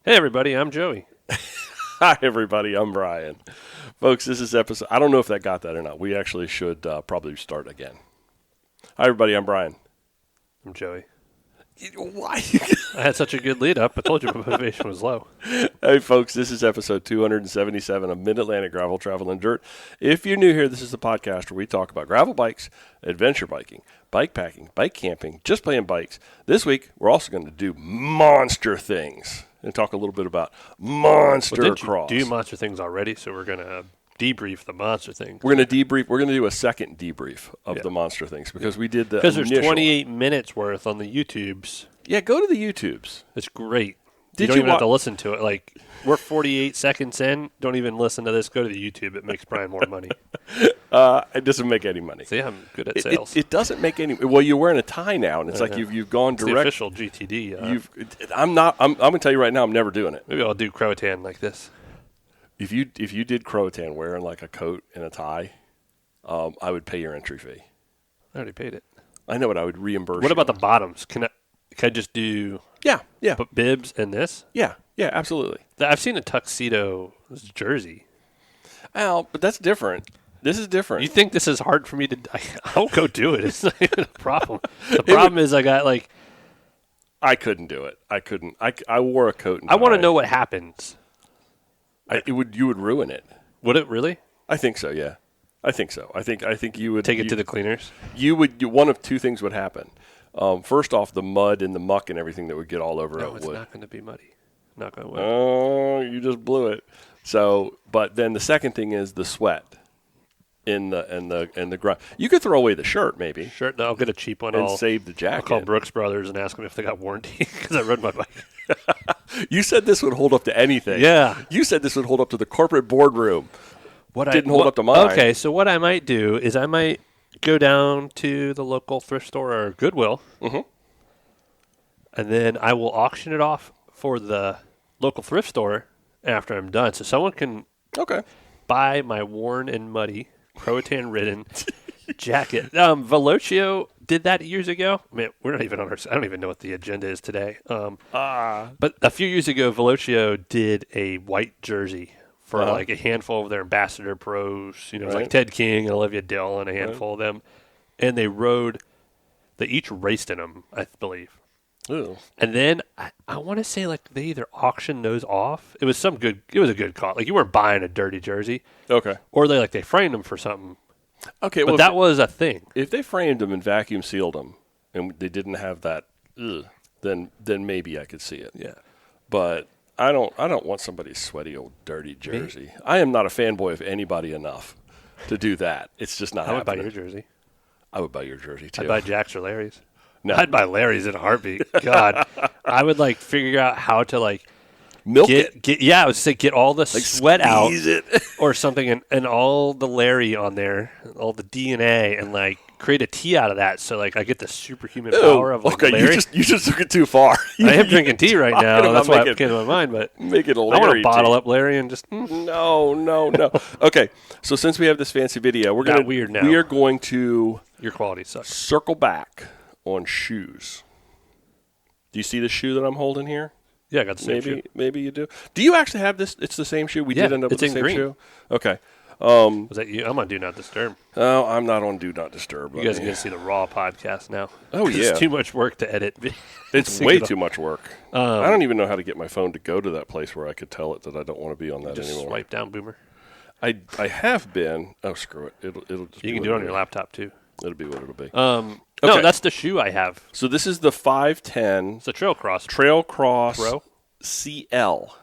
Hey, everybody, I'm Joey. Hi, everybody. I'm Brian. Folks, this is episode... I don't know if that got that or not. We actually should probably start again. Hi, everybody. I'm Brian. I'm Joey. Why? I had such a good lead up. I told you my motivation was low. Hey, folks. This is episode 277 of Mid-Atlantic Gravel, Travel, and Dirt. If you're new here, this is the podcast where we talk about gravel bikes, adventure biking, bike packing, bike camping, just playing bikes. This week, we're also going to do monster things and talk a little bit about monster cross. You do monster things already, so we're going to debrief the monster things. We're going to debrief. We're going to do a second debrief of the monster things because we did the Because there's initial 28 minutes worth on the YouTubes. Yeah, go to the YouTubes. It's great. Did you don't you even have to listen to it. Like, we're 48 seconds in. Don't even listen to this. Go to the YouTube. It makes Brian more money. It doesn't make any money. See, I'm good at sales. It doesn't make any. Well, you're wearing a tie now, and it's like you've gone It's direct. the official GTD. I'm not. I'm going to tell you right now. I'm never doing it. Maybe I'll do Croatan like this. If you did Croatan wearing like a coat and a tie, I would pay your entry fee. I already paid it. I know, but I would reimburse. What about the bottoms? Can I just do Yeah, bibs and this? yeah, absolutely. I've seen a tuxedo jersey. Well, but that's different. This is different. You think this is hard for me to... I'll go do it. It's not even a problem. The problem is I got like... I couldn't do it. I couldn't. I wore a coat and tie. I want to know what happens. You would ruin it. Would it really? I think so. Yeah, I think so. I think you would Take it to the cleaners? One of two things would happen. First off, the mud and the muck and everything that would get all over No, it it's would. not going to be muddy. Not going to win. Oh, you just blew it. So, but then the second thing is the sweat in the ground. You could throw away the shirt maybe Sure, no, I'll get a cheap one. and I'll save the jacket. I'll call Brooks Brothers and ask them if they got warranty because I rode my bike. You said this would hold up to anything. Yeah. You said this would hold up to the corporate boardroom. What Didn't hold up to mine. Okay, so what I might do is I might go down to the local thrift store or Goodwill, and then I will auction it off for the local thrift store after I'm done. So someone can buy my worn and muddy, Croatan-ridden jacket. Velocio did that years ago. I mean, we're not even on our... I don't even know what the agenda is today. But a few years ago, Velocio did a white jersey for like a handful of their ambassador pros. You know, it was like Ted King and Olivia Dill and a handful of them. And they each raced in them, I believe. Ooh. And then I want to say like they either auctioned those off. It was a good call. Like you weren't buying a dirty jersey. Okay. Or they framed them for something. Okay. But that was a thing. If they framed them and vacuum sealed them and they didn't have that, then maybe I could see it. Yeah. But I don't want somebody's sweaty old dirty jersey. I am not a fanboy of anybody enough to do that. It's just not I would buy happening. your jersey. I would buy your jersey too. I'd buy Jack's or Larry's. No. I'd buy Larry's in a heartbeat. God. I would figure out how to Milk it. I would say get all the sweat out Squeeze it. or something and all the Larry on there, all the DNA and create a tea out of that so I get the superhuman power of Larry. You just took it too far. I am drinking tea right now. That's why it came to my mind. But make it a Larry I want to bottle tea. up Larry and just No. Okay, so since we have this fancy video, we are going to your quality sucks. circle back on shoes. Do you see the shoe that I'm holding here? Yeah, I got the same shoe. Maybe you do. Do you actually have this? It's the same shoe. We did end up with the it's in same green. shoe. Okay. Was that you? I'm on Do Not Disturb. Oh, I'm not on Do Not Disturb. You guys are going to see the raw podcast now. Oh, yeah. It's too much work to edit. It's way too much work. I don't even know how to get my phone to go to that place where I could tell it that I don't want to be on that just anymore. Swipe down, Boomer. I have been. Oh, screw it. It'll just. You can do it on your laptop too. It'll be what it'll be. No, that's the shoe I have. So this is the 510 It's a Trail Cross Trail Cross Pro. CL.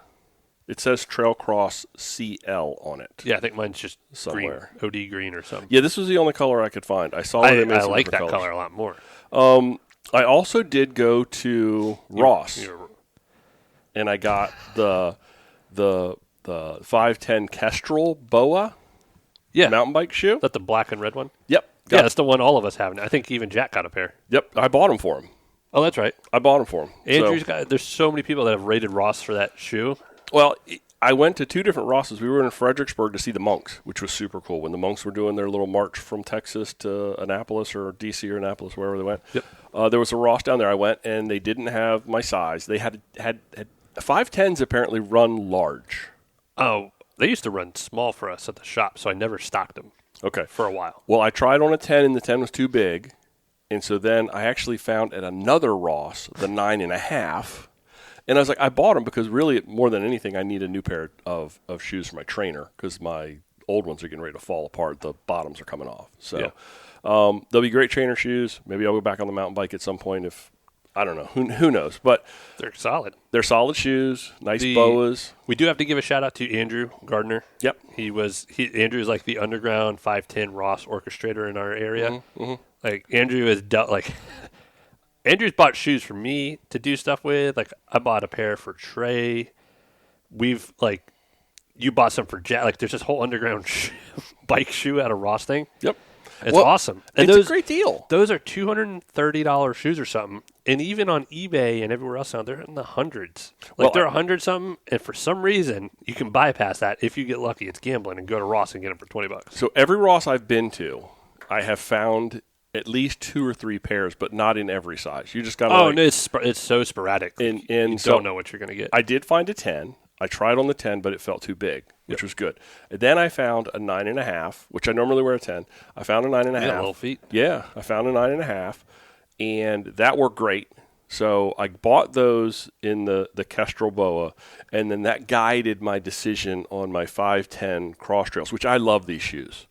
It says Trail Cross CL on it. Yeah, I think mine's just somewhere. Green, OD green or something. Yeah, this was the only color I could find. I saw it. I like that color a lot more. I also did go to Ross, and I got the 510 Kestrel Boa mountain bike shoe. Is that the black and red one? Yep. Yeah, that's the one all of us have. I think even Jack got a pair. Yep, I bought them for him. Oh, that's right. I bought them for him. Andrew's got. There's so many people that have rated Ross for that shoe. Well, I went to two different Rosses. We were in Fredericksburg to see the monks, which was super cool. When the monks were doing their little march from Texas to Annapolis or D.C. or Annapolis, wherever they went. Yep. There was a Ross down there. I went, and they didn't have my size. They had 510s apparently run large. Oh, they used to run small for us at the shop, so I never stocked them. Okay. For a while. Well, I tried on a 10, and the 10 was too big. And so then I actually found at another Ross the 9.5. And I was like, I bought them because really, more than anything, I need a new pair of shoes for my trainer because my old ones are getting ready to fall apart. The bottoms are coming off. So they'll be great trainer shoes. Maybe I'll go back on the mountain bike at some point if, I don't know. Who knows? But they're solid. They're solid shoes, nice boas. We do have to give a shout out to Andrew Gardner. Yep. Andrew is like the underground 510 Ross orchestrator in our area. Mm-hmm. Like Andrew has dealt Andrew's bought shoes for me to do stuff with. Like I bought a pair for Trey. We've you bought some for Jack. Like there's this whole underground bike shoe out of Ross thing. Yep. It's awesome. And it's a great deal. Those are $230 shoes or something. And even on eBay and everywhere else now, they're in the hundreds. They're $100-something, and for some reason, you can bypass that. If you get lucky, it's gambling, and go to Ross and get them for $20. So every Ross I've been to, I have found at least 2 or 3 pairs, but not in every size. You just got to no, it's so sporadic. And you don't know what you're going to get. I did find a 10. I tried on the 10, but it felt too big, which was good. And then I found a 9.5, which I normally wear a 10. I found a 9.5. Little feet. Yeah, I found a 9.5, and that worked great. So I bought those in the Kestrel Boa, and then that guided my decision on my 510 Cross Trails, which I love these shoes.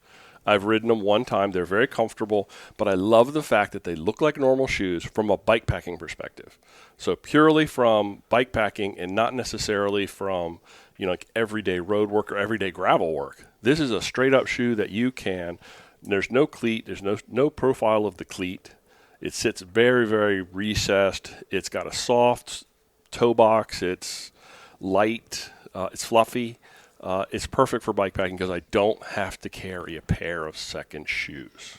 I've ridden them one time. They're very comfortable, but I love the fact that they look like normal shoes from a bike packing perspective. So purely from bike packing and not necessarily from, like everyday road work or everyday gravel work. This is a straight up shoe that you can. There's no cleat. There's no profile of the cleat. It sits very, very recessed. It's got a soft toe box. It's light. It's fluffy. It's perfect for bike packing because I don't have to carry a pair of second shoes,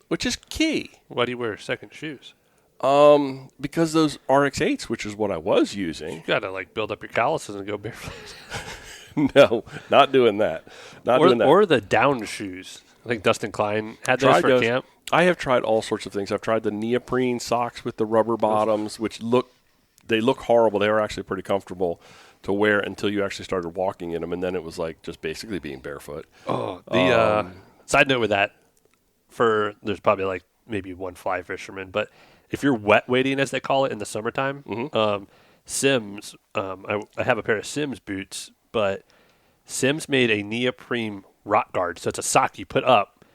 which is key. Why do you wear second shoes? Because those RX-8s, which is what I was using. You got to build up your calluses and go barefoot. No, not doing that. Or the down shoes. I think Dustin Klein had those for camp. I have tried all sorts of things. I've tried the neoprene socks with the rubber bottoms, which look horrible. They were actually pretty comfortable to wear until you actually started walking in them, and then it was like just basically being barefoot. Oh, the side note with that, there's probably maybe one fly fisherman, but if you're wet wading, as they call it in the summertime, Sims, I have a pair of Sims boots, but Sims made a neoprene rock guard, so it's a sock you put up.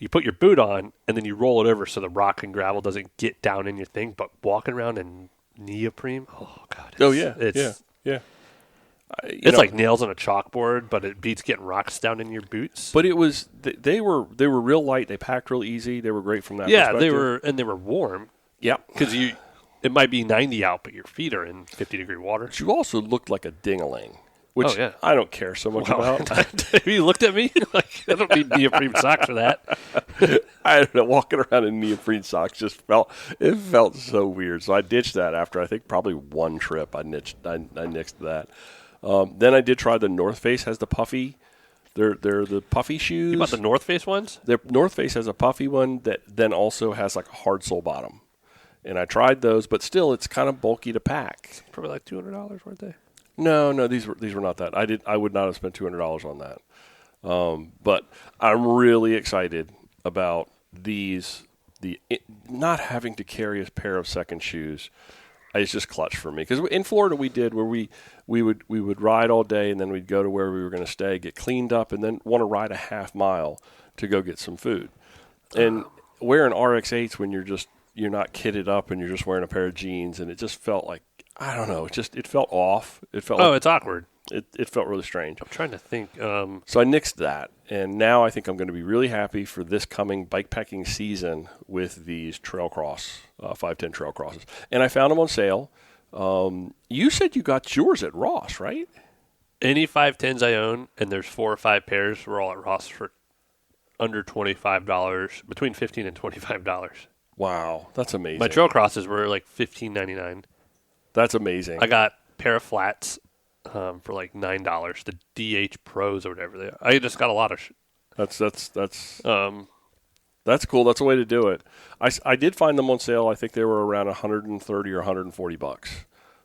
You put your boot on, and then you roll it over so the rock and gravel doesn't get down in your thing. But walking around in neoprene, oh god! Yeah. It's like nails on a chalkboard, but it beats getting rocks down in your boots. But it was they were real light. They packed real easy. They were great from that perspective. They were warm. Yeah, because it might be 90 out, but your feet are in 50-degree water. But you also looked like a ding-a-ling. Which I don't care so much about. You looked at me I don't need neoprene socks for that. I don't know. Walking around in neoprene socks felt so weird. So I ditched that after I think probably one trip. I nixed that. Then I did try the North Face has the puffy. They're the puffy shoes. You bought the North Face ones? The North Face has a puffy one that then also has a hard sole bottom. And I tried those, but still it's kind of bulky to pack. Probably like $200, weren't they? No, these were not that. I would not have spent $200 on that. But I'm really excited about not having to carry a pair of second shoes. It's just clutch for me because in Florida we did where we would ride all day and then we'd go to where we were going to stay, get cleaned up, and then want to ride a half mile to go get some food. And wearing RX-8s when you're not kitted up and you're just wearing a pair of jeans, and it just felt like, I don't know. It felt off. It felt. It's awkward. It felt really strange. I'm trying to think. So I nixed that, and now I think I'm going to be really happy for this coming bikepacking season with these trail cross 510 trail crosses. And I found them on sale. You said you got yours at Ross, right? Any 510s I own, and there's 4 or 5 pairs, we're all at Ross for under $25, between $15 and $25. Wow, that's amazing. My trail crosses were like $15.99. That's amazing. I got a pair of flats for like $9, the DH Pros or whatever they are. I just got a lot of That's cool. That's a way to do it. I did find them on sale. I think they were around $130 or $140.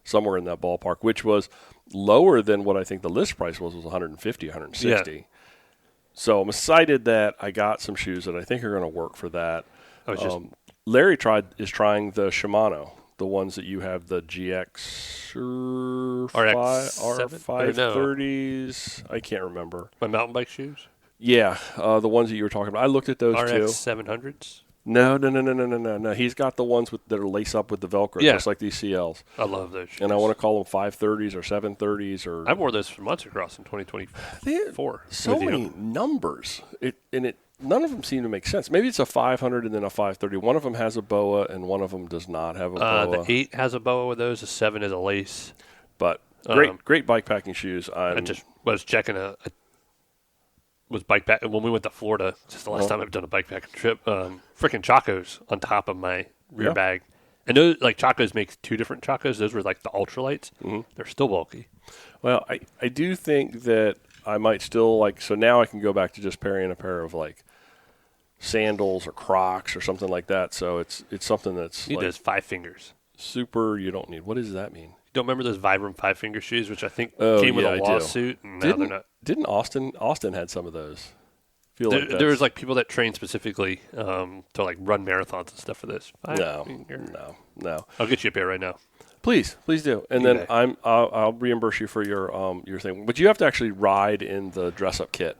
somewhere in that ballpark, which was lower than what I think the list price was 150, 160. Yeah. So I'm excited that I got some shoes that I think are going to work for that. Larry is trying the Shimano, the ones that you have, the GX R530s. I can't remember. My mountain bike shoes? Yeah, the ones that you were talking about. I looked at those too. RX 700s? No. He's got the ones that are lace up with the Velcro, just like these CLs. I love those shoes. And I want to call them 530s or 730s. Or I wore those for months across in 2024. So many numbers. None of them seem to make sense. Maybe it's a 500 and then a 530. One of them has a boa and one of them does not have a boa. The 8 has a boa with those. The 7 is a lace. But great bike packing shoes. I just was checking was bike pack when we went to Florida. Just the last time I've done a bike packing trip. Freaking Chacos on top of my rear bag. And those, like, Chacos makes 2 different Chacos. Those were like the ultralights. Mm-hmm. They're still bulky. Well, I do think that I might still so now I can go back to just pairing a pair of like sandals or Crocs or something like that. So it's something that's you need those 5 fingers. Super. You don't need. What does that mean? You don't remember those Vibram 5-finger shoes, which I think came with a lawsuit, and now they're not. Didn't Austin had some of those? There was like people that train specifically to like run marathons and stuff for this. No. I'll get you a pair right now. Please do. And then I'll reimburse you for your thing. But you have to actually ride in the dress up kit.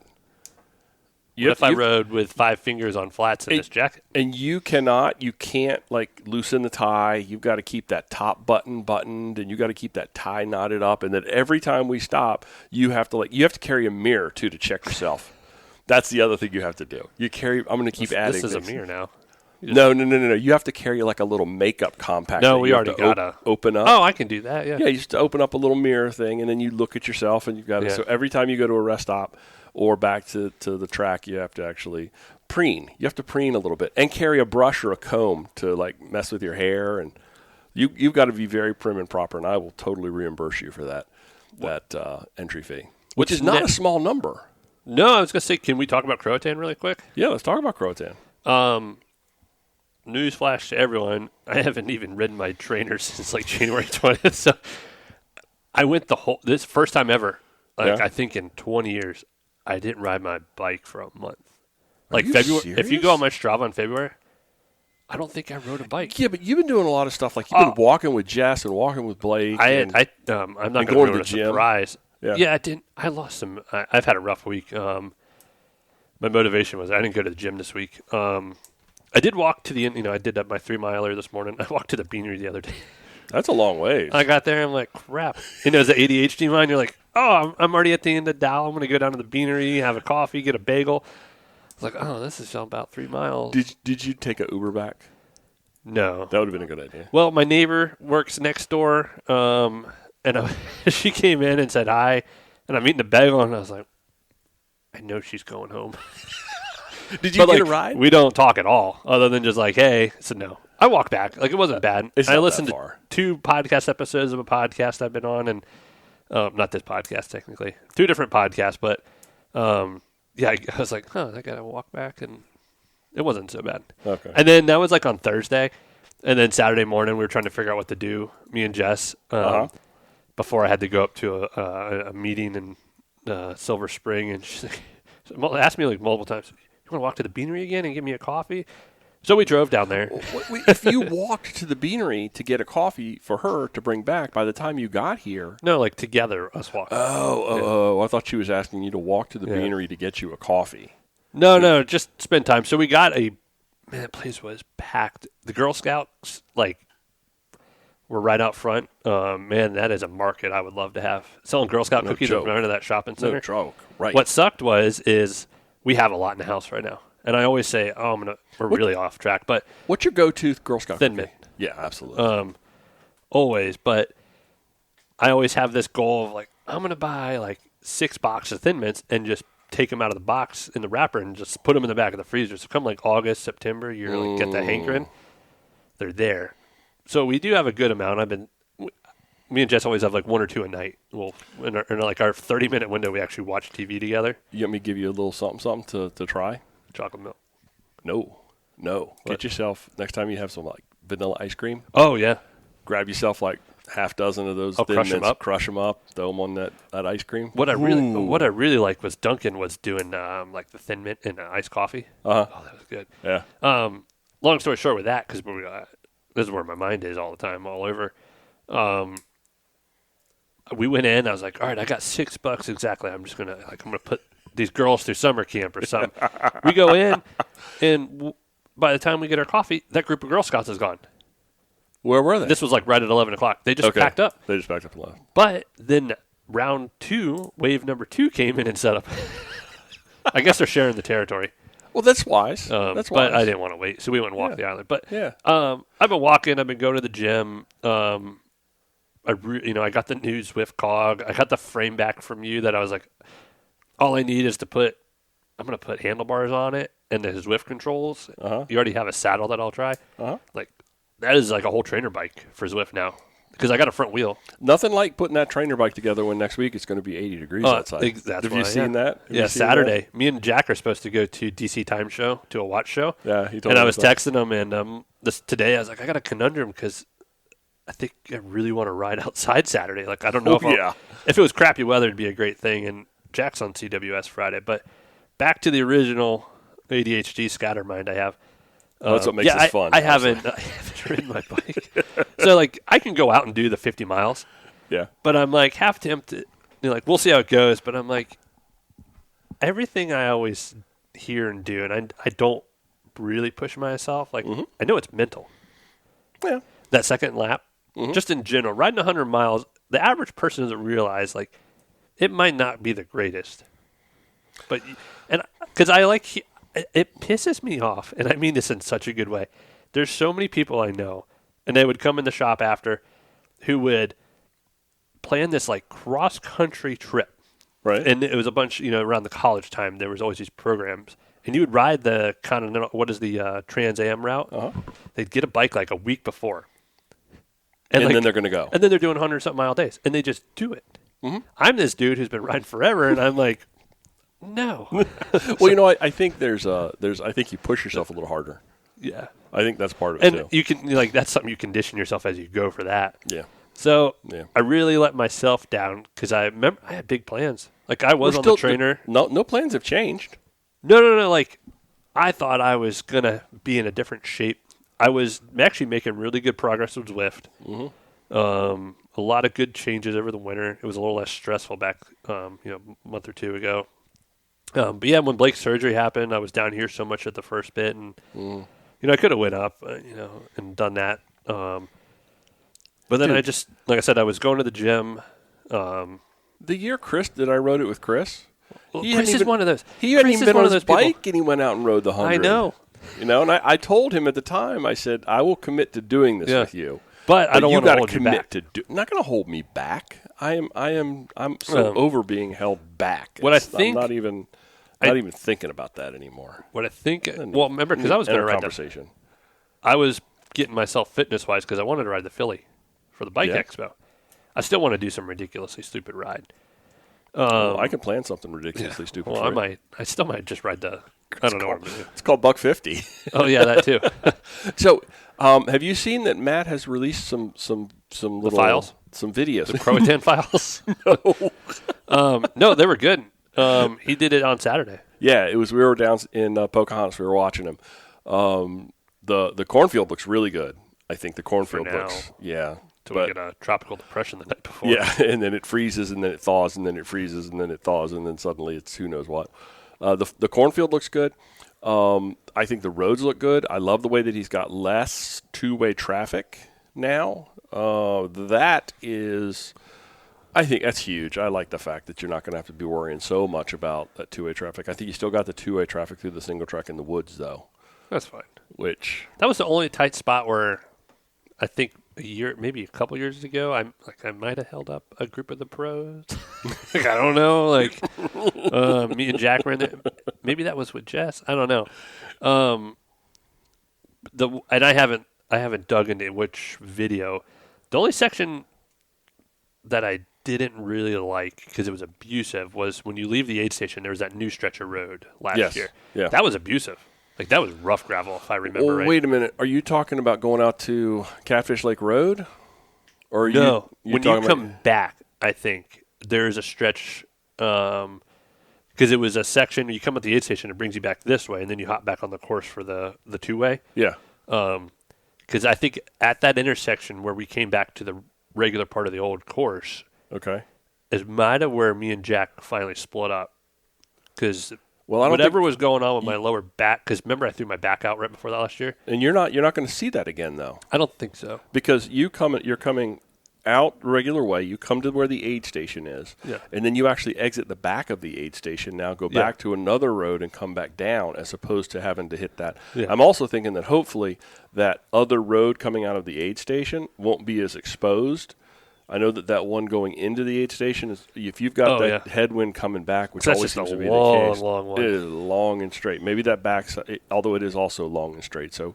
I rode with 5 fingers on flats in this jacket? And you can't like loosen the tie. You've got to keep that top button buttoned, and you got to keep that tie knotted up. And then every time we stop, you have to carry a mirror too to check yourself. That's the other thing you have to do. I'm going to keep adding. This is a mirror now. No. You have to carry like a little makeup compact. No, we already got to open up. Oh, I can do that. Yeah. Yeah, you just open up a little mirror thing, and then you look at yourself, and you've got to. So every time you go to a rest stop or back to the track, you have to actually preen. You have to preen a little bit and carry a brush or a comb to like mess with your hair, and you've got to be very prim and proper. And I will totally reimburse you for that entry fee, which is not a small number. No, I was going to say, can we talk about Croatan really quick? Yeah, let's talk about Croatan. Newsflash to everyone, I haven't even ridden my trainer since like January 20th. So I went this first time ever, I think in 20 years, I didn't ride my bike for a month. Like February, serious? If you go on my Strava in February, I don't think I rode a bike. Yeah, but you've been doing a lot of stuff. Like you've been walking with Jess and walking with Blake. I'm not going to ruin a surprise. Yeah, I didn't. I lost some. I've had a rough week. My motivation was I didn't go to the gym this week. I did walk to the end. I did my 3-miler this morning. I walked to the Beanery the other day. That's a long ways. I got there. I'm like, crap. It's the ADHD mind. You're like, oh, I'm already at the end of Dow. I'm going to go down to the Beanery, have a coffee, get a bagel. I was like, oh, this is about 3 miles. Did you take an Uber back? No. That would have been a good idea. Well, my neighbor works next door, and she came in and said hi, and I'm eating a bagel, and I was like, I know she's going home. Did you get a ride? We don't talk at all, other than just like, hey. So no. I walked back. Like, it wasn't bad. I listened to 2 podcast episodes of a podcast I've been on, and not this podcast, technically. 2 different podcasts, but I was like, I got to walk back, and it wasn't so bad. Okay. And then that was like on Thursday, and then Saturday morning we were trying to figure out what to do, me and Jess, before I had to go up to a meeting in Silver Spring, and she asked me like multiple times, you want to walk to the Beanery again and give me a coffee? So we drove down there. If you walked to the Beanery to get a coffee for her to bring back, by the time you got here... No, like together, us walking. Oh, I thought she was asking you to walk to the Beanery to get you a coffee. No, just spend time. So we got that place was packed. The Girl Scouts, were right out front. Man, that is a market I would love to have. Selling Girl Scout cookies in front of that shopping center. No joke, right. What sucked is we have a lot in the house right now. And I always say, we're really off track. But what's your go-to Girl Scout Thin cookie? Mint. Yeah, absolutely. Always. But I always have this goal of, I'm going to buy, 6 boxes of Thin Mints and just take them out of the box in the wrapper and just put them in the back of the freezer. So come, August, September, you're, get that hankering. They're there. So we do have a good amount. Me and Jess always have 1 or 2 a night. In our 30-minute window, we actually watch TV together. You want me to give you a little something to try? Chocolate milk. No. What? Get yourself, next time you have some vanilla ice cream. Oh, yeah. Grab yourself half dozen of those crush them up, throw them on that ice cream. What I really liked was Duncan was doing like the Thin Mint in iced coffee. Uh-huh. Oh, that was good. Yeah. Long story short with that, because this is where my mind is all the time, all over. We went in. I was like, all right, I got $6 exactly. I'm gonna put these girls through summer camp or something. We go in, and by the time we get our coffee, that group of Girl Scouts is gone. Where were they? This was like right at 11 o'clock. They just packed up. They just packed up 11. But then round 2, wave number 2 came in and set up. I guess they're sharing the territory. Well, that's wise. But I didn't want to wait, so we went and walked the island. But yeah. I've been walking. I've been going to the gym. I got the new Zwift cog. I got the frame back from you that I was like, all I need is I'm going to put handlebars on it and the Zwift controls. Uh-huh. You already have a saddle that I'll try. Uh-huh. Like, that is like a whole trainer bike for Zwift now because I got a front wheel. Nothing like putting that trainer bike together when next week it's going to be 80 degrees outside. Have you seen that? Yeah, Saturday. That? Me and Jack are supposed to go to DC Time Show, to a watch show. Yeah, he told me. And I was texting him, and today I was like, I got a conundrum because I think I really want to ride outside Saturday. Like, I don't know if it was crappy weather, it'd be a great thing. And Jack's on CWS Friday. But back to the original ADHD scattermind I have. That's what makes this fun. I haven't ridden my bike. So, like, I can go out and do the 50 miles. Yeah. But I'm, like, half tempted. Like, we'll see how it goes. But I'm, like, everything I always hear and do, and I don't really push myself. Like, I know it's mental. Yeah. That second lap, just in general, riding 100 miles, the average person doesn't realize, like, it might not be the greatest. But, because it pisses me off, and I mean this in such a good way. There's so many people I know, and they would come in the shop after who would plan this, like, cross-country trip. Right. And it was a bunch, around the college time, there was always these programs. And you would ride the Continental, the Trans Am route. Uh-huh. They'd get a bike, like, a week before. And then they're going to go. And then they're doing 100-something mile days. And they just do it. Mm-hmm. I'm this dude who's been riding forever, and I'm like, no. Well, I think I think you push yourself a little harder. Yeah. I think that's part of it, too. And you can, that's something you condition yourself as you go for that. Yeah. So I really let myself down because I remember I had big plans. Like, I was on the trainer. No plans have changed. No. Like, I thought I was going to be in a different shape. I was actually making really good progress with Zwift. Mm-hmm. A lot of good changes over the winter. It was a little less stressful back, a month or two ago. But yeah, when Blake's surgery happened, I was down here so much at the first bit, and I could have went up, and done that. But then I just, like I said, I was going to the gym. The year I rode it with Chris. Well, Chris is one of those. He hadn't even been on his bike, and he went out and rode the 100. I know. And I told him at the time, I said, I will commit to doing this with you. But I don't want to hold you back. I'm not going to hold me back. I'm so over being held back. I'm not even thinking about that anymore. What I think, remember, because I was going to ride conversation. I was getting myself fitness-wise because I wanted to ride the Philly for the Bike Expo. I still want to do some ridiculously stupid ride. I can plan something ridiculously stupid. Well, I still might just ride the. I don't know what I'm going to do. It's called $150. Oh yeah, that too. So, have you seen that Matt has released some little files, some videos, the Croatan files? No, no, they were good. He did it on Saturday. Yeah, it was. We were down in Pocahontas. We were watching him. The cornfield looks really good. I think the cornfield looks. Yeah. Till we get a tropical depression the night before. Yeah, and then it freezes, and then it thaws, and then it freezes, and then it thaws, and then suddenly it's who knows what. The cornfield looks good. I think the roads look good. I love the way that he's got less two-way traffic now. I think that's huge. I like the fact that you're not going to have to be worrying so much about that two-way traffic. I think you still got the two-way traffic through the single track in the woods, though. That's fine. That was the only tight spot where I think maybe a couple years ago, I might have held up a group of the pros. Like, I don't know. Like, me and Jack were in there. Maybe that was with Jess. I don't know. And I haven't dug into which video. The only section that I didn't really like because it was abusive was when you leave the aid station. There was that new stretch of road last year. Yeah, that was abusive. Like, that was rough gravel, if I remember right. Wait a minute. Are you talking about going out to Catfish Lake Road? Or no, you when you come back, I think there's a stretch because it was a section. You come at the aid station, it brings you back this way, and then you hop back on the course for the two-way. Yeah. Because I think at that intersection where we came back to the regular part of the old course, okay, is might have where me and Jack finally split up. Because well, whatever was going on with my lower back, because remember I threw my back out right before that last year. And you're not going to see that again though. I don't think so. Because you're coming out regular way. You come to where the aid station is, and then you actually exit the back of the aid station. Now go back to another road and come back down, as opposed to having to hit that. Yeah. I'm also thinking that hopefully that other road coming out of the aid station won't be as exposed. I know that one going into the aid station is, if you've got headwind coming back, which always seems to be the case, long one. It is long and straight. Maybe that backside, although it is also long and straight. So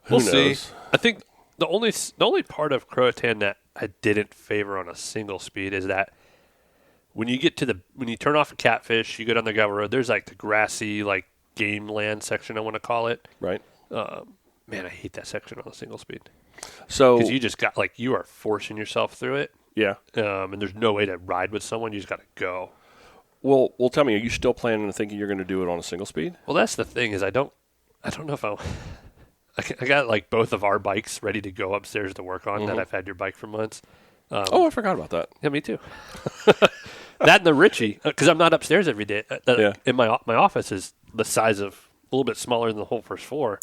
we'll see. I think the only part of Croatan that I didn't favor on a single speed is that when you get to when you turn off a Catfish, you go down the gravel road. There's like the grassy game land section, I want to call it. Right. Man, I hate that section on a single speed. So because you just got you are forcing yourself through it. Yeah. And there's no way to ride with someone. You just got to go. Well, tell me, are you still planning on thinking you're going to do it on a single speed? Well, that's the thing is I don't know if I got both of our bikes ready to go upstairs to work on that I've had your bike for months. I forgot about that. Yeah, me too. That and the Ritchie, because I'm not upstairs every day. In my office is the size of a little bit smaller than the whole first floor.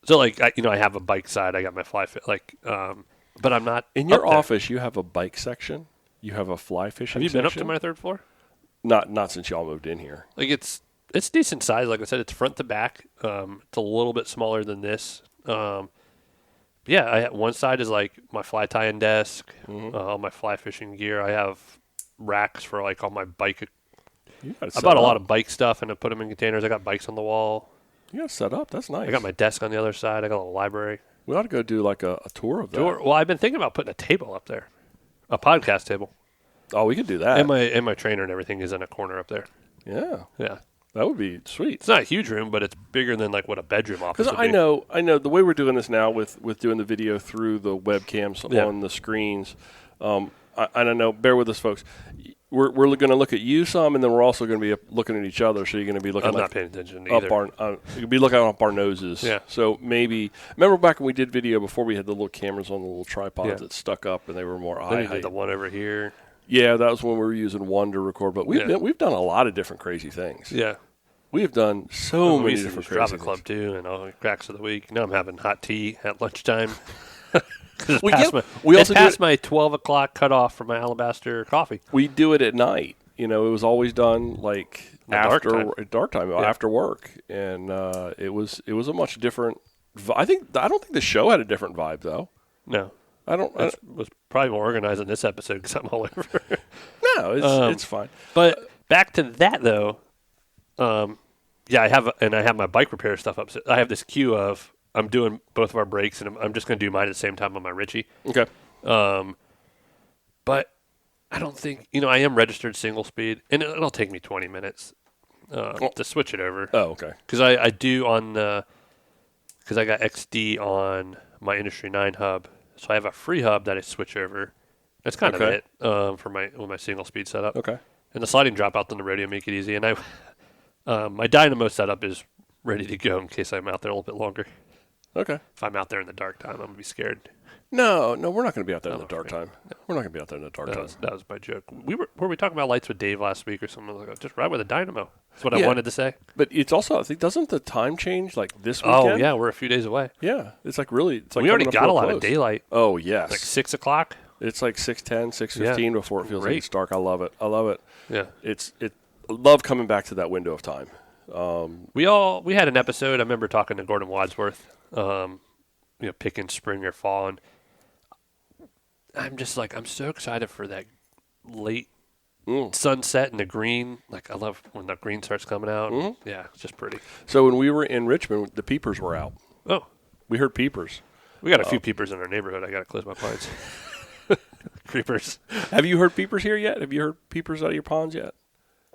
So I have a bike side. I got my fly fit. But I'm not in your office. You have a bike section. You have a fly fishing. Have you been section? up to my third floor? Not since y'all moved in here. It's decent size. Like I said, it's front to back. It's a little bit smaller than this. One side is my fly tying desk, all my fly fishing gear. I have racks for all my bike. I bought a lot of bike stuff and I put them in containers. I got bikes on the wall. You got it set up. That's nice. I got my desk on the other side. I got a library. We ought to go do a tour of that. Well, I've been thinking about putting a table up there, a podcast table. Oh, we could do that. And my trainer and everything is in a corner up there. Yeah. Yeah. That would be sweet. It's not a huge room, but it's bigger than what a bedroom office would be. Because I know the way we're doing this now with doing the video through the webcams on the screens. I don't know. Bear with us, folks. We're going to look at you some, and then we're also going to be looking at each other. So you're going to be looking. I'm not paying attention either. You'll be looking up our noses. Yeah. So maybe remember back when we did video before we had the little cameras on the little tripods that stuck up, and they were more eye height. Then you did the one over here. Yeah, that was when we were using one to record. But we've done a lot of different crazy things. Yeah. We have done so many different crazy things. Club too, and all cracks of the week. Now I'm having hot tea at lunchtime. We also passed my 12 o'clock cutoff for my Alabaster coffee. We do it at night. It was always done after dark time after work, and it was a much different. I don't think the show had a different vibe though. No, It was probably more organized in this episode because I'm all over. No, it's fine. But back to that though. I have my bike repair stuff up. I have this queue of I'm doing both of our brakes, and I'm just going to do mine at the same time on my Ritchie. Okay. But I don't think I am registered single speed, and it'll take me 20 minutes to switch it over. Oh, okay. Because I do because I got XD on my Industry 9 hub, so I have a free hub that I switch over. That's kind of it for my single speed setup. Okay. And the sliding dropout on the radio make it easy, and my dynamo setup is ready to go in case I'm out there a little bit longer. Okay. If I'm out there in the dark time, I'm going to be scared. No, we're not going to be out there in the dark time. No. We're not going to be out there in the dark time. That was my joke. Were we talking about lights with Dave last week or something like that? Just ride with a dynamo. That's what I wanted to say. But it's also, I think, doesn't the time change this weekend? Oh, yeah, we're a few days away. Yeah, it's really, we already got a lot of daylight. Oh, yes. 6 o'clock. It's 6:10, 6:15 before it feels like it's dark. I love it. Yeah. I love coming back to that window of time. We had an episode. I remember talking to Gordon Wadsworth, picking spring or fall, and I'm just I'm so excited for that late sunset and the green. I love when the green starts coming out. Mm-hmm. Yeah, it's just pretty. So when we were in Richmond, the peepers were out. Oh, we heard peepers. We got a few peepers in our neighborhood. I got to close my blinds. Creepers. Have you heard peepers here yet? Have you heard peepers out of your ponds yet?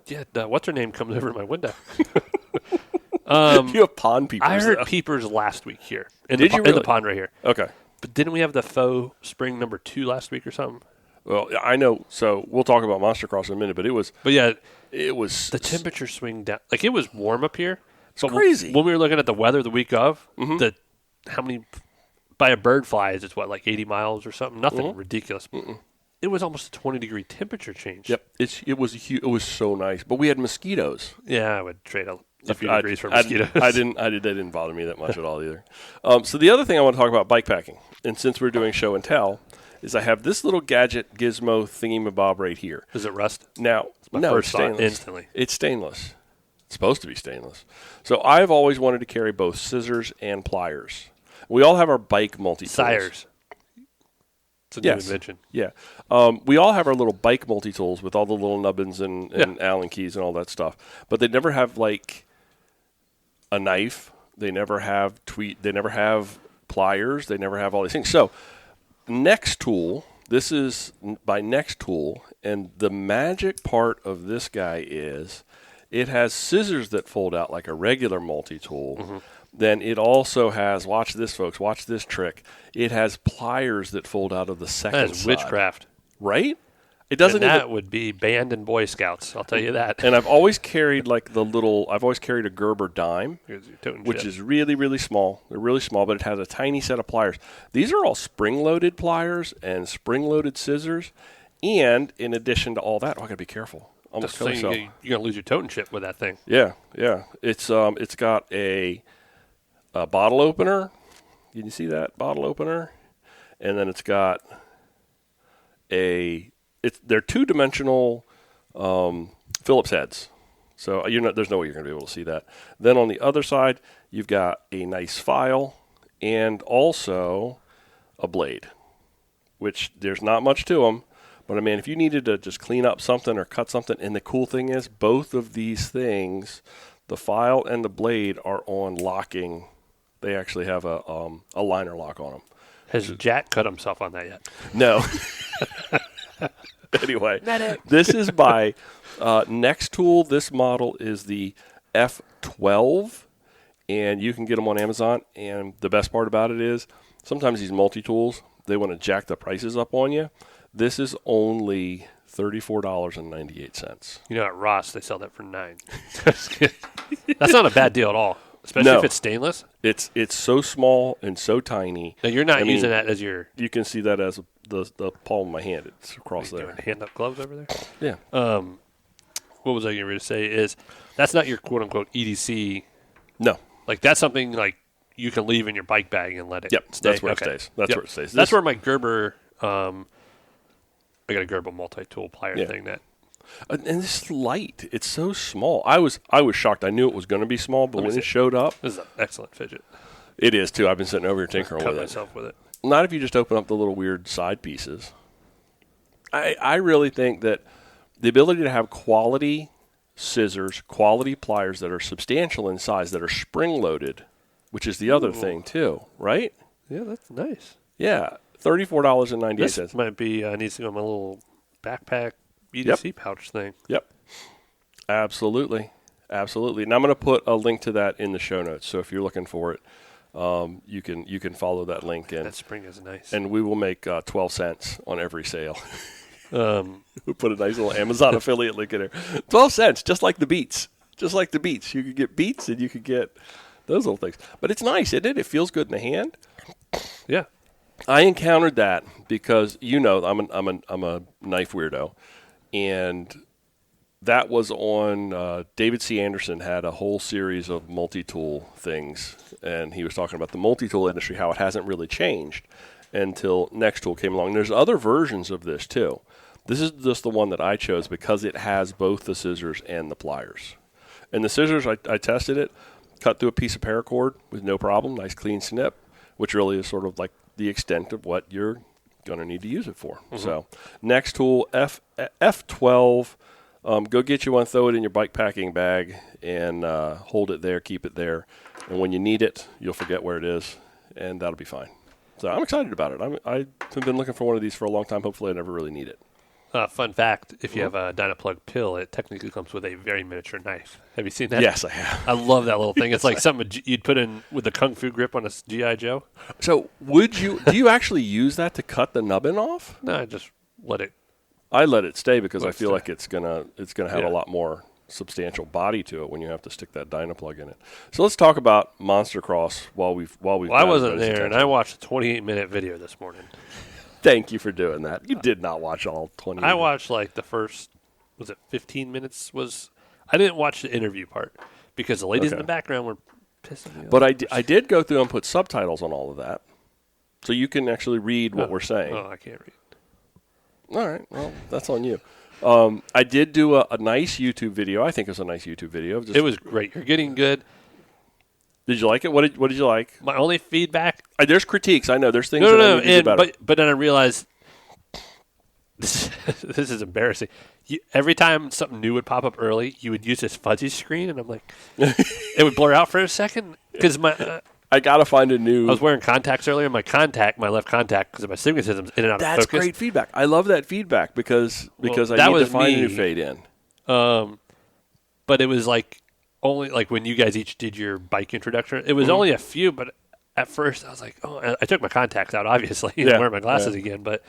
Yeah, what's her name comes over my window. You have pond peepers. I heard peepers last week here in the pond right here. Okay. But didn't we have the faux spring number 2 last week or something? Well, I know. So we'll talk about Monster Cross in a minute, but it was the temperature swing down. Like, it was warm up here. It's crazy. When we were looking at the weather the week of, how many by a bird flies, it's what, like 80 miles or something? Nothing ridiculous. It was almost a 20-degree temperature change. Yep. It was so nice. But we had mosquitoes. Yeah, I would trade a few degrees for mosquitoes. That didn't bother me that much at all either. So the other thing I want to talk about bike packing, and since we're doing show and tell, is I have this little gadget gizmo thingamabob right here. Is it rust? Now, first it's stainless. thought instantly. It's stainless. It's supposed to be stainless. So I've always wanted to carry both scissors and pliers. We all have our bike multi-tools. Sires. It's a new invention. Yeah. We all have our little bike multi-tools with all the little nubbins and Allen keys and all that stuff. But they never have, like, a knife. They never have They never have pliers. They never have all these things. So Next Tool, this is by Next Tool, and the magic part of this guy is it has scissors that fold out like a regular multi-tool. Then it also has, watch this, folks, watch this trick. It has pliers that fold out of the second That is side. witchcraft. Right? It doesn't. And that would be banned in Boy Scouts, I'll tell you that. And I've always carried I've always carried a Gerber dime, which is really, really small. They're really small, but it has a tiny set of pliers. These are all spring-loaded pliers and spring-loaded scissors. And in addition to all that, I got to be careful. Almost kill myself. You're going to lose your totem chip with that thing. Yeah. It's got a bottle opener. Can you see that bottle opener? And then it's got they're two-dimensional Phillips heads. So there's no way you're going to be able to see that. Then on the other side, you've got a nice file and also a blade, which there's not much to them. But, I mean, if you needed to just clean up something or cut something, and the cool thing is both of these things, the file and the blade, are on locking. They actually have a liner lock on them. Has Jack cut himself on that yet? No. Anyway, this is by Next Tool. This model is the F12, and you can get them on Amazon. And the best part about it is sometimes these multi-tools, they want to jack the prices up on you. This is only $34.98. You know, at Ross, they sell that for $9. That's not a bad deal at all, especially if it's stainless. It's so small and so tiny. Now, you're not using that as your... You can see that as the palm of my hand. It's across there. Hand-up gloves over there? Yeah. What was I going to say is that's not your quote-unquote EDC. No. Like, that's something, like, you can leave in your bike bag and let it stay. That's where it stays. That's where it stays. That's where my Gerber... I got a Gerber multi-tool plier thing that... And it's light. It's so small. I was shocked. I knew it was going to be small, but when it showed up... This is an excellent fidget. It is, too. I've been sitting over here tinkering with it. Cut myself with it. Not if you just open up the little weird side pieces. I really think that the ability to have quality scissors, quality pliers that are substantial in size, that are spring-loaded, which is the other thing, too, right? Yeah, that's nice. Yeah, $34.98. This might be, needs to go in my little backpack EDC pouch thing. Yep. Absolutely. Absolutely. And I'm going to put a link to that in the show notes. So if you're looking for it, you can follow that link. And that spring is nice. And we will make 12 cents on every sale. We'll put a nice little Amazon affiliate link in there. 12 cents, just like the Beats. Just like the Beats. You could get Beats and you could get those little things. But it's nice, isn't it? It feels good in the hand. Yeah. I encountered that because, I'm a knife weirdo. And that was on David C. Anderson had a whole series of multi-tool things, and he was talking about the multi-tool industry, how it hasn't really changed until Next Tool came along. And there's other versions of this too. This is just the one that I chose because it has both the scissors and the pliers. And the scissors, I tested it, cut through a piece of paracord with no problem, nice clean snip, which really is sort of like the extent of what you're going to need to use it for. Mm-hmm. So Next Tool F12. Go get you one, throw it in your bike packing bag, and hold it there, keep it there. And when you need it, you'll forget where it is, and that'll be fine. So I'm excited about it. I've been looking for one of these for a long time. Hopefully I never really need it. Fun fact, if you have a Dynaplug pill, it technically comes with a very miniature knife. Have you seen that? Yes, I have. I love that little thing. It's like something you'd put in with the Kung Fu grip on a G.I. Joe. So do you actually use that to cut the nubbin off? No, I just let it. I let it stay because I feel like it's gonna have a lot more substantial body to it when you have to stick that Dynaplug in it. So let's talk about Monster Cross while we've. Well, I wasn't there, and I watched a 28-minute video this morning. Thank you for doing that. You did not watch all 20 minutes. I watched like the first, 15 minutes I didn't watch the interview part because the ladies in the background were pissing me off. But I did go through and put subtitles on all of that. So you can actually read what we're saying. Oh, I can't read. All right. Well, that's on you. I did do a nice YouTube video. I think it was a nice YouTube video. It was great. You're getting good. Did you like it? What did you like? My only feedback. There's critiques. I know there's things that I need to do better. But then I realized this is embarrassing. Every time something new would pop up early, you would use this fuzzy screen, and I'm like, it would blur out for a second because my. I gotta find a new. I was wearing contacts earlier. My left contact, because of my astigmatism's in and out of focus. That's great feedback. I love that feedback because I need to find a new fade in. But it was like only like when you guys each did your bike introduction. It was only a few, but at first I was like, oh, I took my contacts out, obviously, and wear my glasses again. But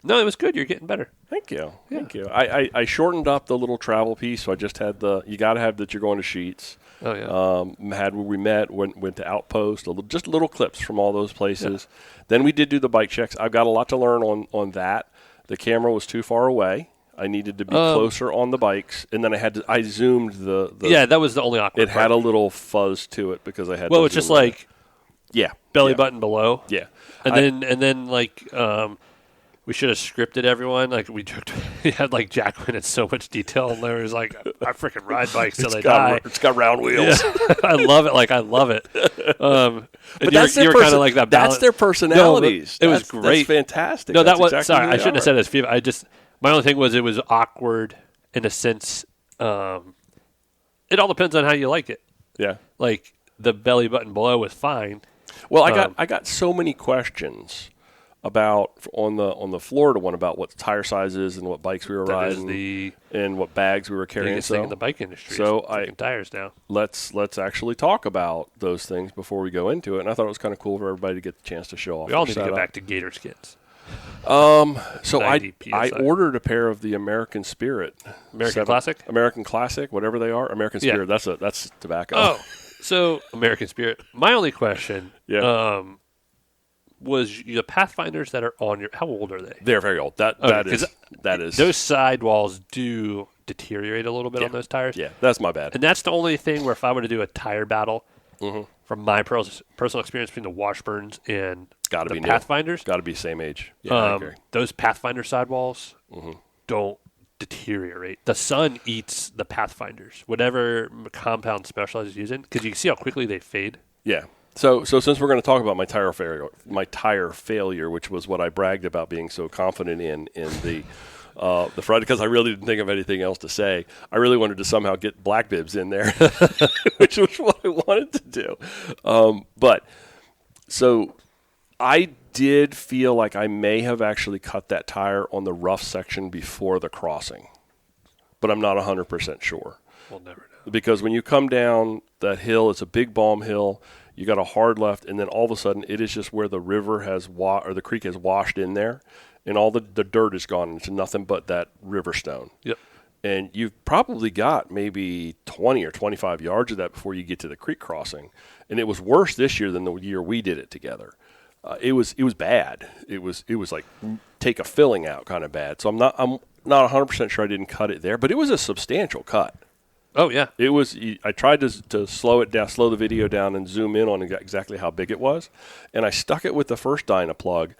no, it was good. You're getting better. Thank you. Yeah. Thank you. I shortened up the little travel piece, so I just had you got to have that you're going to Sheets. Oh, yeah. Had where we met, went to Outpost, just little clips from all those places. Yeah. Then we did do the bike checks. I've got a lot to learn on that. The camera was too far away. I needed to be closer on the bikes, and then I zoomed the yeah, that was the only awkward part. It had a little fuzz to it because I had it's just like belly button below. Yeah. And then like we should have scripted everyone. Like we had like Jack went in so much detail, and there was like, I freaking ride bikes till they die. It's got round wheels. Yeah. I love it. Like I love it. But you're kind of like that. That's their personalities. No, it was great. That's fantastic. No, that was sorry. I shouldn't have said it as feedback. My only thing was it was awkward in a sense. It all depends on how you like it. Yeah. Like the belly button below was fine. Well, I got so many questions about on the Florida one about what tire sizes and what bikes we were riding and what bags we were carrying. Biggest thing in the bike industry. So tires now. Let's actually talk about those things before we go into it. And I thought it was kind of cool for everybody to get the chance to show off. We all need to get back to gator skins. So I ordered a pair of the American Spirit. American Classic, whatever they are. American Spirit. Yeah. That's tobacco. Oh, so American Spirit. My only question. Was the Pathfinders that are on your? How old are they? They're very old. That is those sidewalls do deteriorate a little bit on those tires. Yeah, that's my bad. And that's the only thing where if I were to do a tire battle, from my personal experience between the Washburns and the Pathfinders, got to be same age. Yeah, those Pathfinder sidewalls don't deteriorate. The sun eats the Pathfinders, whatever compound Specialized is using, because you can see how quickly they fade. Yeah. So since we're going to talk about my tire failure, which was what I bragged about being so confident in the front, because I really didn't think of anything else to say. I really wanted to somehow get black bibs in there, which was what I wanted to do. But so I did feel like I may have actually cut that tire on the rough section before the crossing, but I'm not 100% sure. We'll never know. Because when you come down that hill, it's a big balm hill. You got a hard left, and then all of a sudden, it is just where the river has or the creek has washed in there, and all the dirt is gone. It's nothing but that river stone. Yep. And you've probably got maybe 20 or 25 yards of that before you get to the creek crossing. And it was worse this year than the year we did it together. It was bad. It was like take a filling out kind of bad. So I'm not 100% sure I didn't cut it there, but it was a substantial cut. Oh, yeah. It was. I tried to slow it down, slow the video down, and zoom in on exactly how big it was. And I stuck it with the first Dynaplug.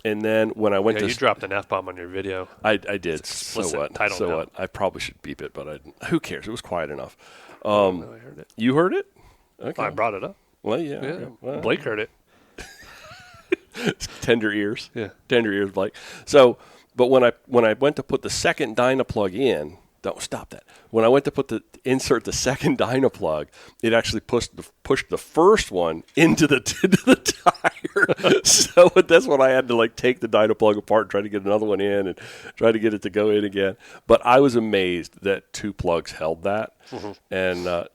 And then when I went to... you dropped an F-bomb on your video. I did. So what? I probably should beep it, but who cares? It was quiet enough. No, I heard it. You heard it? Okay. I brought it up. Well, yeah. Okay. Well, Blake heard it. Tender ears. Yeah. Tender ears, Blake. So, but when I went to put the second Dynaplug in, Don't stop that. When I went to insert the second Dynaplug, it actually pushed the first one into the tire. So that's when I had to take the Dynaplug apart and try to get another one in and try to get it to go in again. But I was amazed that 2 plugs held that. Mm-hmm. And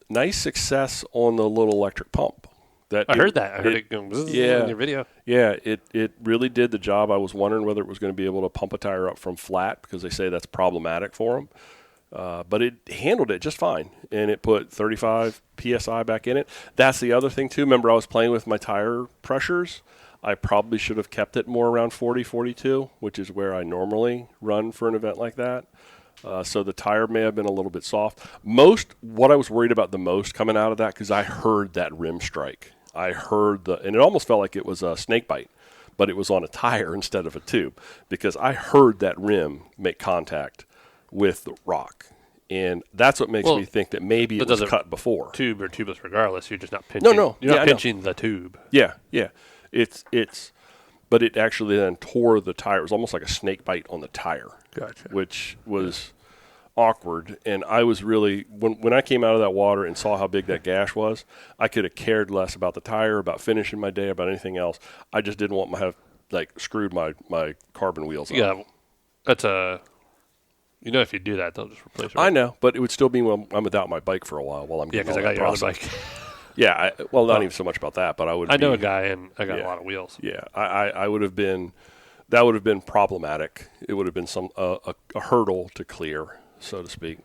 nice success on the little electric pump. I heard it going in your video. Yeah, it really did the job. I was wondering whether it was going to be able to pump a tire up from flat because they say that's problematic for them. But it handled it just fine, and it put 35 PSI back in it. That's the other thing, too. Remember, I was playing with my tire pressures. I probably should have kept it more around 40, 42, which is where I normally run for an event like that. So the tire may have been a little bit soft. What I was worried about the most coming out of that, because I heard that rim strike. I heard and it almost felt like it was a snake bite, but it was on a tire instead of a tube, because I heard that rim make contact with the rock. And that's what makes me think that maybe it was cut before. Tube or tubeless regardless, you're just not pinching. No. You're not pinching the tube. Yeah. But it actually then tore the tire. It was almost like a snake bite on the tire. Gotcha. Which was awkward. And I was really, when I came out of that water and saw how big that gash was, I could have cared less about the tire, about finishing my day, about anything else. I just didn't want to have screwed my carbon wheels up. Yeah, that's if you do that, they'll just replace it. I know, but it would still be when I'm without my bike for a while I'm getting because I got your other bike. Yeah, not even so much about that, but I know a guy, and I got a lot of wheels. Yeah, I would have been. That would have been problematic. It would have been a hurdle to clear, so to speak.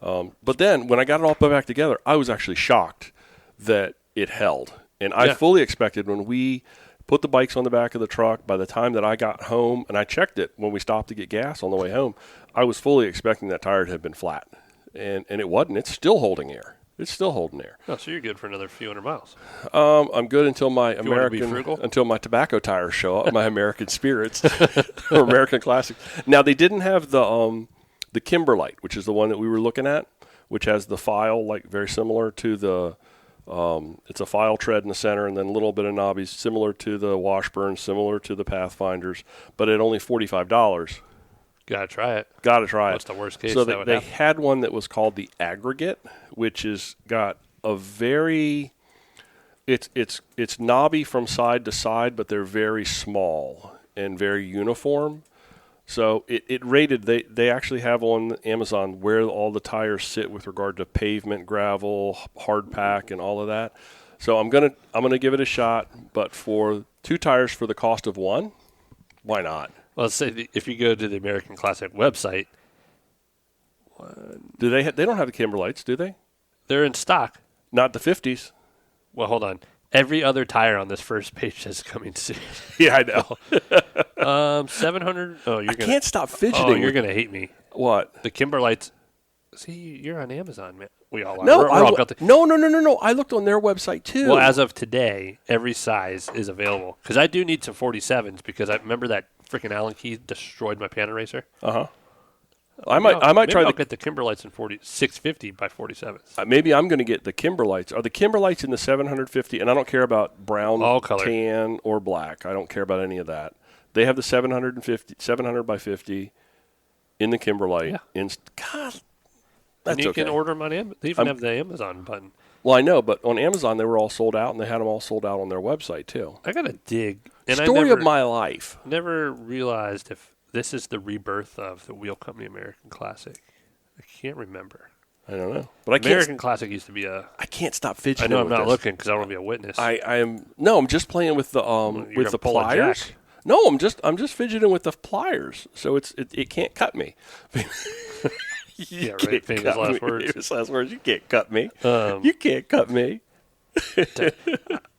But then when I got it all put back together, I was actually shocked that it held. And I fully expected when we put the bikes on the back of the truck, by the time that I got home, and I checked it when we stopped to get gas on the way home, I was fully expecting that tire to have been flat. And it wasn't. It's still holding air. It's still holding air. Oh, so you're good for another few hundred miles. I'm good until until my tobacco tires show up, my American Spirits or American Classics. Now they didn't have the Kimberlite, which is the one that we were looking at, which has the file very similar to the. It's a file tread in the center, and then a little bit of knobbies, similar to the Washburn, similar to the Pathfinders, but at only $45. Gotta try it. What's the worst case? So they had one that was called the Aggregate, which is got a very, it's knobby from side to side, but they're very small and very uniform. So it rated. They actually have on Amazon where all the tires sit with regard to pavement, gravel, hard pack, and all of that. So I'm gonna give it a shot, but for 2 tires for the cost of 1, why not? Well, let's say if you go to the American Classic website, do they don't have the Kimberlites, do they? They're in stock. Not the 50s. Well, hold on. Every other tire on this first page says coming soon. Yeah, I know. 700. Oh, can't stop fidgeting. Oh, you're gonna hate me. What? The Kimberlites. See, you're on Amazon, man. We all are. No, we're all no. I looked on their website too. Well, as of today, every size is available. Because I do need some 47s, because I remember that freaking Allen key destroyed my Panda Racer. I might try. I'll get the Kimberlites in 650 by 47s. Maybe I'm going to get the Kimberlites. Are the Kimberlites in the 750? And I don't care about brown, all color, tan, or black. I don't care about any of that. They have the 700 by 50 in the Kimberlite. Yeah. God, that's and you okay. can order them on Amazon. They even have the Amazon button. Well, I know, but on Amazon they were all sold out, and they had them all sold out on their website too. I got to dig. And Story of my life. Never realized if this is the rebirth of the Wheel Company American Classic. I can't remember. I don't know. But American Classic used to be a... I can't stop fidgeting. I know I'm not looking because I don't want to be a witness. I'm just playing with the pliers. No, I'm just fidgeting with the pliers, so it can't cut me. Yeah, right. Famous last words. Famous last words. You can't cut me. You can't cut me.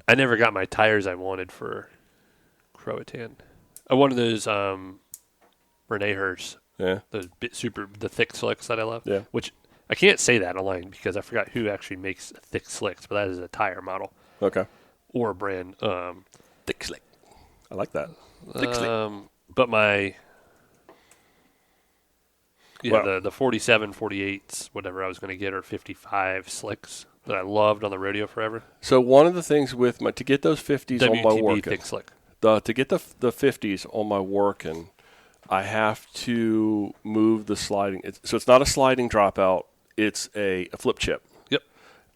I never got my tires I wanted for Croatan. I wanted those Renee Hurst. Yeah. Those the thick slicks that I love. Yeah. Which I can't say that online because I forgot who actually makes thick slicks, but that is a tire model. Okay. Or a brand. Thick slick. I like that. Thick slick. But my... Yeah, the 47, 48s, whatever I was going to get, are 55 slicks that I loved on the rodeo forever. So one of the things to get those 50s on my work, thick slick. to get the 50s on my work, and I have to move the sliding. So it's not a sliding dropout. It's a flip chip. Yep.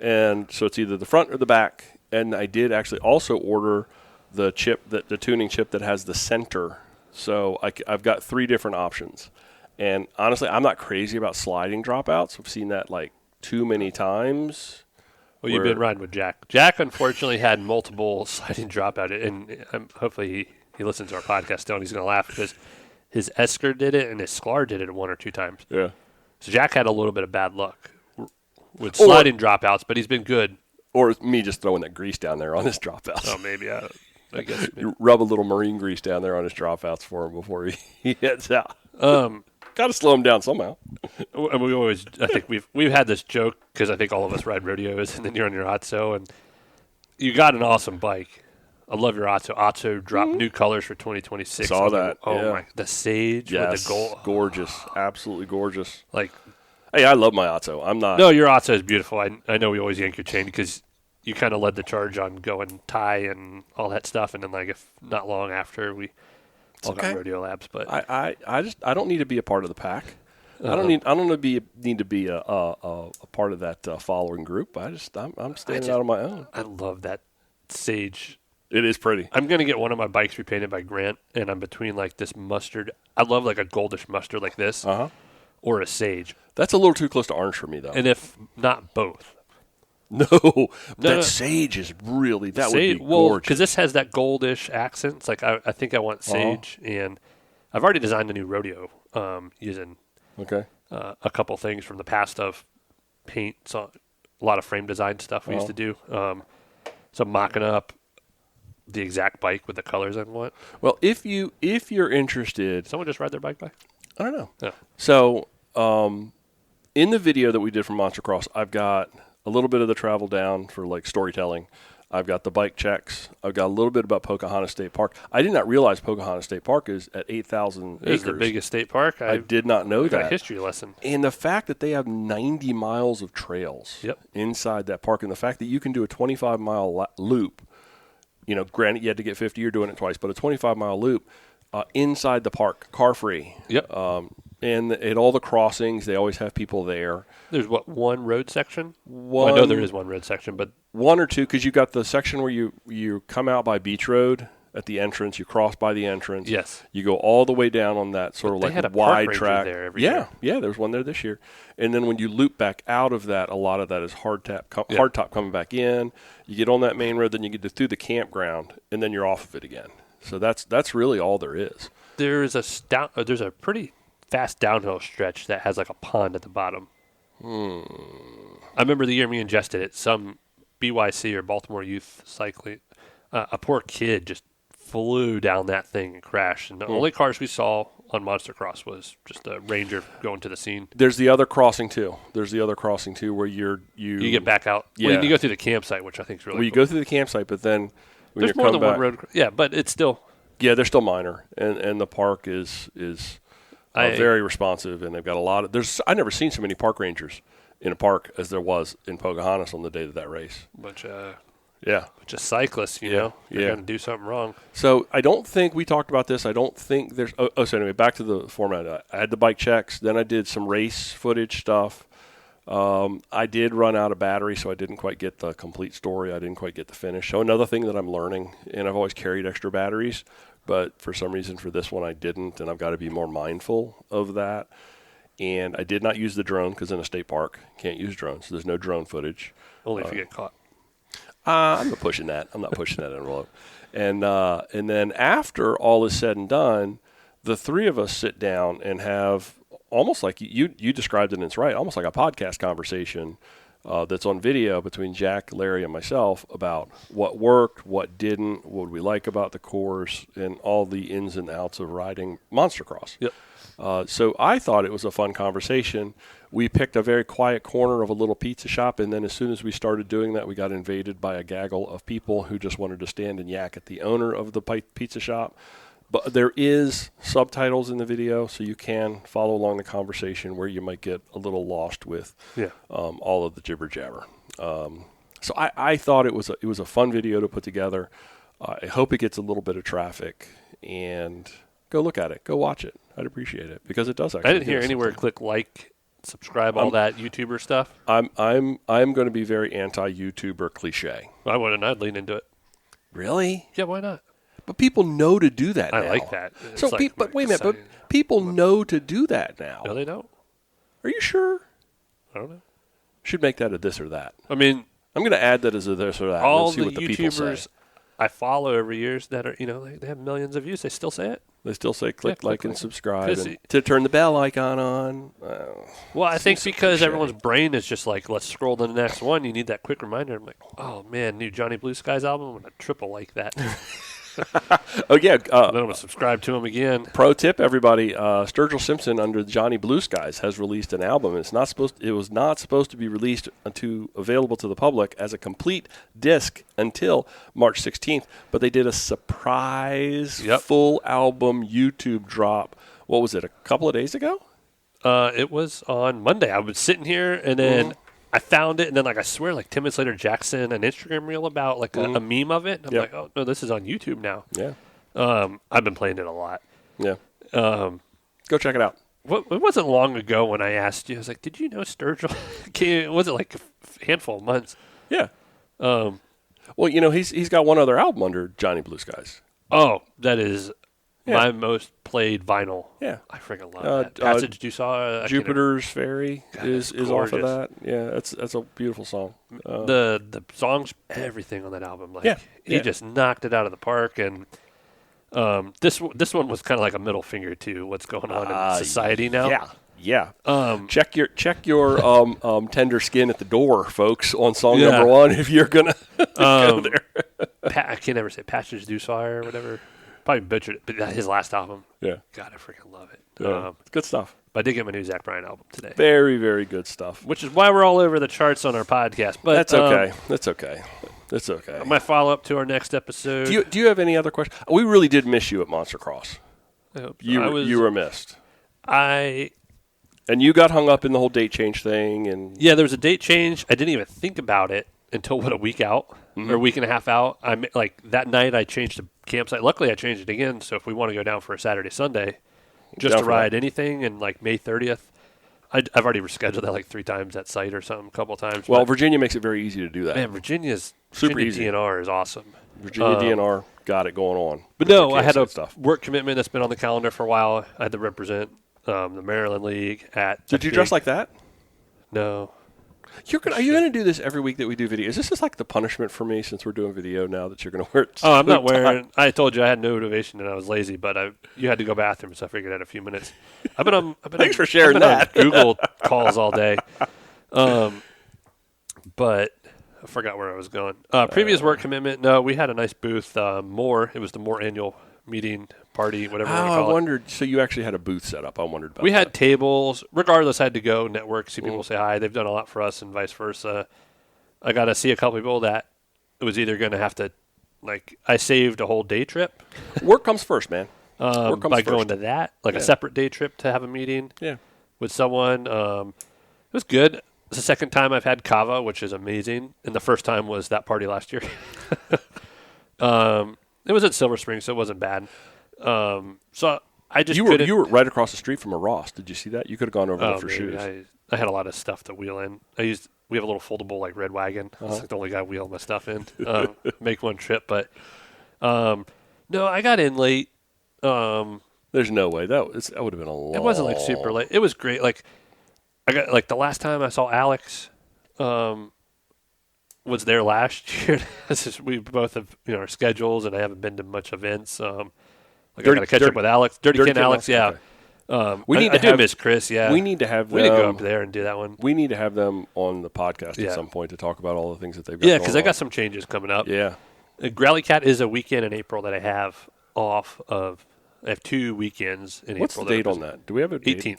And so it's either the front or the back. And I did actually also order the chip, the tuning chip that has the center. So I've got 3 different options. And honestly, I'm not crazy about sliding dropouts. I've seen that like too many times. Well, you've been riding with Jack. Jack, unfortunately, had multiple sliding dropout, and hopefully he listens to our podcast still, and he's going to laugh because his Esker did it and his Sklar did it 1 or 2 times. Yeah. So Jack had a little bit of bad luck with sliding dropouts, but he's been good. Or me just throwing that grease down there on his dropouts. Oh, maybe. I guess. Maybe. You rub a little marine grease down there on his dropouts for him before he heads out. Got to slow him down somehow. And we always, I think we've had this joke because I think all of us ride rodeos, and then you're on your Otso, and you got an awesome bike. I love your Otso. Otso dropped new colors for 2026. Saw that. Oh my! The sage with the gold. Gorgeous, absolutely gorgeous. Like, hey, I love my Otso. I'm not. No, your Otso is beautiful. I know we always yank your chain because you kind of led the charge on going tie and all that stuff, and then like if not long after we all got rodeo labs. But I don't need to be a part of the pack. I don't need to be a part of that following group. I'm standing out on my own. I love that sage. It is pretty. I'm gonna get one of my bikes repainted by Grant, and I'm between like this mustard. I love like a goldish mustard like this, or a sage. That's a little too close to orange for me though. And if not both. No, sage is really would be gorgeous. Well, because this has that goldish accents. Like I think I want sage, and I've already designed a new rodeo using a couple things from the past of paint. So a lot of frame design stuff we used to do. So I'm mocking up the exact bike with the colors I want. Well, if you're interested, did someone just ride their bike by? I don't know. Yeah. So in the video that we did from Monster Cross, I've got a little bit of the travel down for like storytelling. I've got the bike checks. I've got a little bit about Pocahontas State Park. I did not realize Pocahontas State Park is at 8,000 acres. It's the biggest state park. I did not know that. Got a history lesson. And the fact that they have 90 miles of trails inside that park, and the fact that you can do a 25-mile loop, granted you had to get 50, you're doing it twice, but a 25-mile loop inside the park, car-free. Yep. And at all the crossings, they always have people there. There's one road section? Well, I know there is one road section, but 1 or 2, because you got the section where you come out by Beach Road at the entrance, you cross by the entrance. Yes. You go all the way down on that sort of like had a wide park track. there every year. Yeah, there was one there this year. And then when you loop back out of that, a lot of that is hardtop coming back in. You get on that main road, then you get through the campground, and then you're off of it again. So that's really all there is. There's a pretty fast downhill stretch that has like a pond at the bottom. I remember the year me and Jess did it. Some BYC or Baltimore Youth cycling, a poor kid just flew down that thing and crashed. And the only cars we saw on Monster Cross was just a ranger going to the scene. There's the other crossing too. Where you get back out. Yeah. Well, you go through the campsite, which I think is really cool. You go through the campsite, but then when there's more than one road. Yeah, but it's still. Yeah, they're still minor, and the park is very responsive, and they've got a lot of. I've never seen so many park rangers in a park as there was in Pocahontas on the day of that race. Bunch of cyclists, they're going to do something wrong. So I don't think we talked about this. I don't think there's. So anyway, back to the format. I had the bike checks. Then I did some race footage stuff. I did run out of battery, so I didn't quite get the complete story. I didn't quite get the finish. So another thing that I'm learning, and I've always carried extra batteries, but for some reason for this one I didn't, and I've got to be more mindful of that. And I did not use the drone because in a state park, can't use drones. So there's no drone footage. Only if you get caught. I'm not pushing that. Envelope. And then after all is said and done, the 3 of us sit down and have almost like you described it, and it's right, almost like a podcast conversation that's on video between Jack, Larry, and myself about what worked, what didn't, what we like about the course, and all the ins and outs of riding Monster Cross. Yep. So I thought it was a fun conversation. We picked a very quiet corner of a little pizza shop, and then as soon as we started doing that, we got invaded by a gaggle of people who just wanted to stand and yak at the owner of the pizza shop. But there is subtitles in the video, so you can follow along the conversation where you might get a little lost with all of the jibber jabber. So I thought it was a fun video to put together. I hope it gets a little bit of traffic, and go look at it. Go watch it. I'd appreciate it because it does actually. I didn't hear anywhere click like, subscribe, all that YouTuber stuff. I'm going to be very anti-YouTuber cliche. I wouldn't. I'd lean into it. Really? Yeah, why not? But people know to do that now. I like that. So, but wait a minute. But people know to do that now. No, they don't. Are you sure? I don't know. Should make that a this or that. I mean, I'm going to add that as a this or that. All see the what the people say. YouTubers I follow every year that are, they have millions of views. They still say it. They still say click like and subscribe and it, to turn the bell icon on. Well, I think because everyone's brain is just like, let's scroll to the next one. You need that quick reminder. I'm like, oh man, new Johnny Blue Skies album. I'm gonna triple like that. Oh yeah, then I'm gonna subscribe to him again. Pro tip, everybody: Sturgill Simpson under Johnny Blue Skies has released an album. It was not supposed to be released available to the public as a complete disc until March 16th. But they did a surprise full album YouTube drop. What was it? A couple of days ago? It was on Monday. I was sitting here and then. I found it, and then, I swear, 10 minutes later, Jackson, an Instagram reel about, a meme of it. And I'm like, oh, no, this is on YouTube now. Yeah. I've been playing it a lot. Yeah. Go check it out. It wasn't long ago when I asked you. I was like, did you know Sturgill? Was it a handful of months? Yeah. Well, he's got one other album under Johnny Blue Skies. Oh, that is my most played vinyl. Yeah. I freaking love that. Passage du Saw. Jupiter's Ferry is off of that. Yeah, that's a beautiful song. The songs, everything on that album. He just knocked it out of the park. And this one was kind of like a middle finger to what's going on in society now. Yeah. Check your tender skin at the door, folks, on song number 1 if you're going to go there. I can't ever say Passage du Saw or whatever. Probably butchered it, but his last album. Yeah. God, I freaking love it. Yeah. It's good stuff. But I did get my new Zach Bryan album today. Very, very good stuff. Which is why we're all over the charts on our podcast. But that's okay. That's okay. That's okay. My follow-up to our next episode. Do you have any other questions? We really did miss you at Monster Cross. I hope so. You were missed. And you got hung up in the whole date change thing. And yeah, there was a date change. I didn't even think about it until, a week out or a week and a half out. That night I changed the campsite. Luckily, I changed it again, so if we want to go down for a Saturday, Sunday, just to ride anything, and May 30th, I've already rescheduled that 3 times that site or something, a couple of times. Well, Virginia makes it very easy to do that. Man, Virginia super easy. DNR is awesome. Virginia DNR got it going on. But no, I had a work commitment that's been on the calendar for a while. I had to represent the Maryland League at. Did you dress like that? No. Are you going to do this every week that we do video? Is this just the punishment for me since we're doing video now that you're going to wear it? Oh, I'm not wearing. I told you I had no motivation and I was lazy, but you had to go bathroom, so I figured I had a few minutes. Thanks for sharing that. Google calls all day. But I forgot where I was going. Previous work commitment. No, we had a nice booth. More. It was the More annual meeting party, whatever you want to call it. I wondered. So you actually had a booth set up. I wondered about We had tables. Regardless, I had to go network, see people say hi. They've done a lot for us and vice versa. I got to see a couple people that it was either going to have to, I saved a whole day trip. Work comes first, man. Work comes by first. Going to that, a separate day trip to have a meeting with someone. It was good. It's the second time I've had Kava, which is amazing. And the first time was that party last year. It was at Silver Spring, so it wasn't bad. So I just you were right across the street from a Ross. Did you see that? You could have gone over there for shoes. I had a lot of stuff to wheel in. We have a little foldable red wagon. It's the only guy wheeling my stuff in. Make one trip, but no, I got in late. There's no way that would have been a long. It wasn't super late. It was great. I got the last time I saw Alex. Was there last year. We both have our schedules, and I haven't been to much events. I got to catch up with Alex. Dirty Ken Alex, yeah. Okay. I do miss Chris, yeah. We need to have them. We need to go up there and do that one. We need to have them on the podcast at some point to talk about all the things that they've got. Yeah, because I got some changes coming up. Yeah. Growly Cat is a weekend in April that I have off of. I have 2 weekends in April. What's the date on that? Do we have a date? 18th.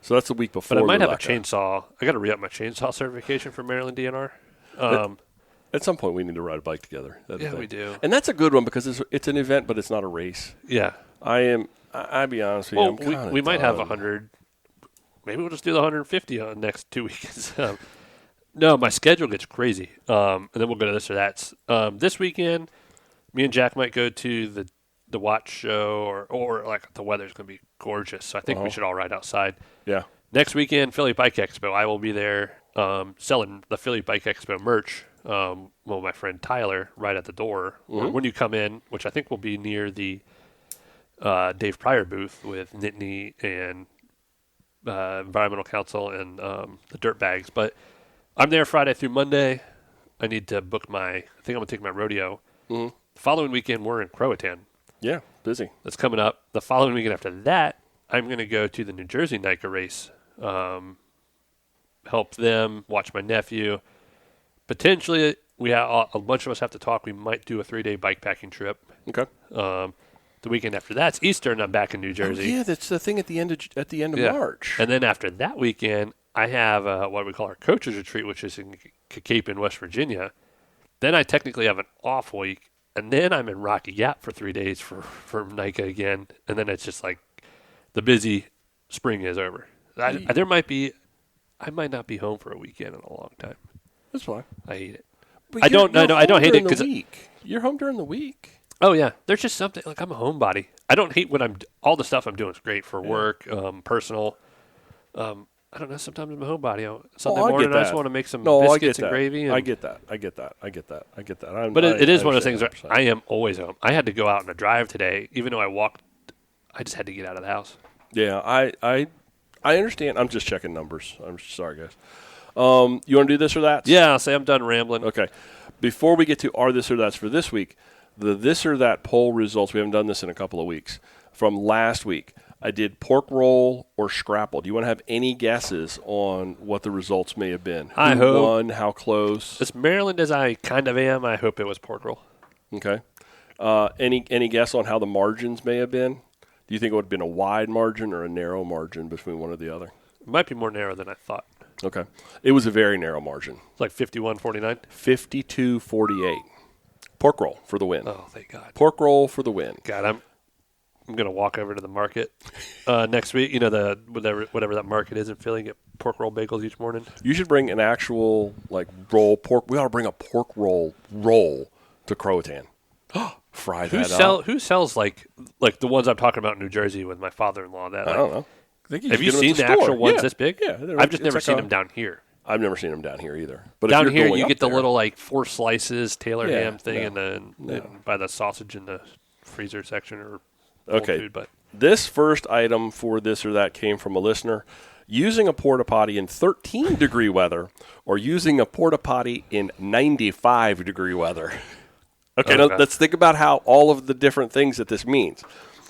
So that's the week before. But I might have a chainsaw. I got to re-up my chainsaw certification for Maryland DNR. At some point, we need to ride a bike together. We do. And that's a good one because it's an event, but it's not a race. Yeah. I'll be honest with you. We might have 100. Maybe we'll just do the 150 on the next 2 weekends. No, my schedule gets crazy. And then we'll go to this or that. This weekend, me and Jack might go to the the watch show or like the weather's going to be gorgeous. So I think we should all ride outside. Yeah. Next weekend, Philly Bike Expo. I will be there selling the Philly Bike Expo merch. My friend Tyler right at the door. When you come in, which I think will be near the Dave Pryor booth with Nittany and Environmental Council and the dirt bags. But I'm there Friday through Monday. I need to book I think I'm going to take my rodeo. The following weekend, we're in Croatan. Yeah, busy. That's coming up. The following weekend after that, I'm going to go to the New Jersey NICA race. Help them, watch my nephew. Potentially, a bunch of us have to talk. We might do a 3-day bikepacking trip. Okay. The weekend after that's Easter, and I'm back in New Jersey. Yeah, that's the thing at the end of March. And then after that weekend, I have what we call our coaches retreat, which is in Cape in West Virginia. Then I technically have an off week, and then I'm in Rocky Gap for 3 days for NICA again, and then it's just like the busy spring is over. I might not be home for a weekend in a long time. That's fine. I hate it. But I don't hate it because you're home during the week. Oh yeah, there's just something like I'm a homebody. I don't hate all the stuff I'm doing is great for work, personal. I don't know. Sometimes I'm a homebody. Sunday morning, I just want to make some biscuits and gravy. I get that. But it is one of those things where I am always home. I had to go out on a drive today, even though I walked. I just had to get out of the house. Yeah, I understand. I'm just checking numbers. I'm sorry, guys. You want to do this or that? Yeah, I'll say I'm done rambling. Okay. Before we get to our this or that's for this week, the this or that poll results, we haven't done this in a couple of weeks, from last week. I did pork roll or scrapple. Do you want to have any guesses on what the results may have been? Who won? How close? As Maryland as I kind of am, I hope it was pork roll. Okay. Any guess on how the margins may have been? Do you think it would have been a wide margin or a narrow margin between one or the other? It might be more narrow than I thought. Okay. It was a very narrow margin. It's like 51-49? 52-48. Pork roll for the win. Oh, thank God. Pork roll for the win. God, I'm going to walk over to the market next week. You know, the whatever that market is in Philly, get pork roll bagels each morning. You should bring an actual, roll pork. We ought to bring a pork roll to Croatan. Fry that up. Who sells, like the ones I'm talking about in New Jersey with my father-in-law? I don't know. Have you seen the actual ones this big? Yeah. I've just never seen them down here. I've never seen them down here either. But down here, you get the little 4 slices Taylor ham thing, no, and then buy the sausage in the freezer section or okay. Food. But this first item for this or that came from a listener. Using a porta potty in 13-degree weather or using a porta potty in 95-degree weather. Okay, now let's think about how all of the different things that this means.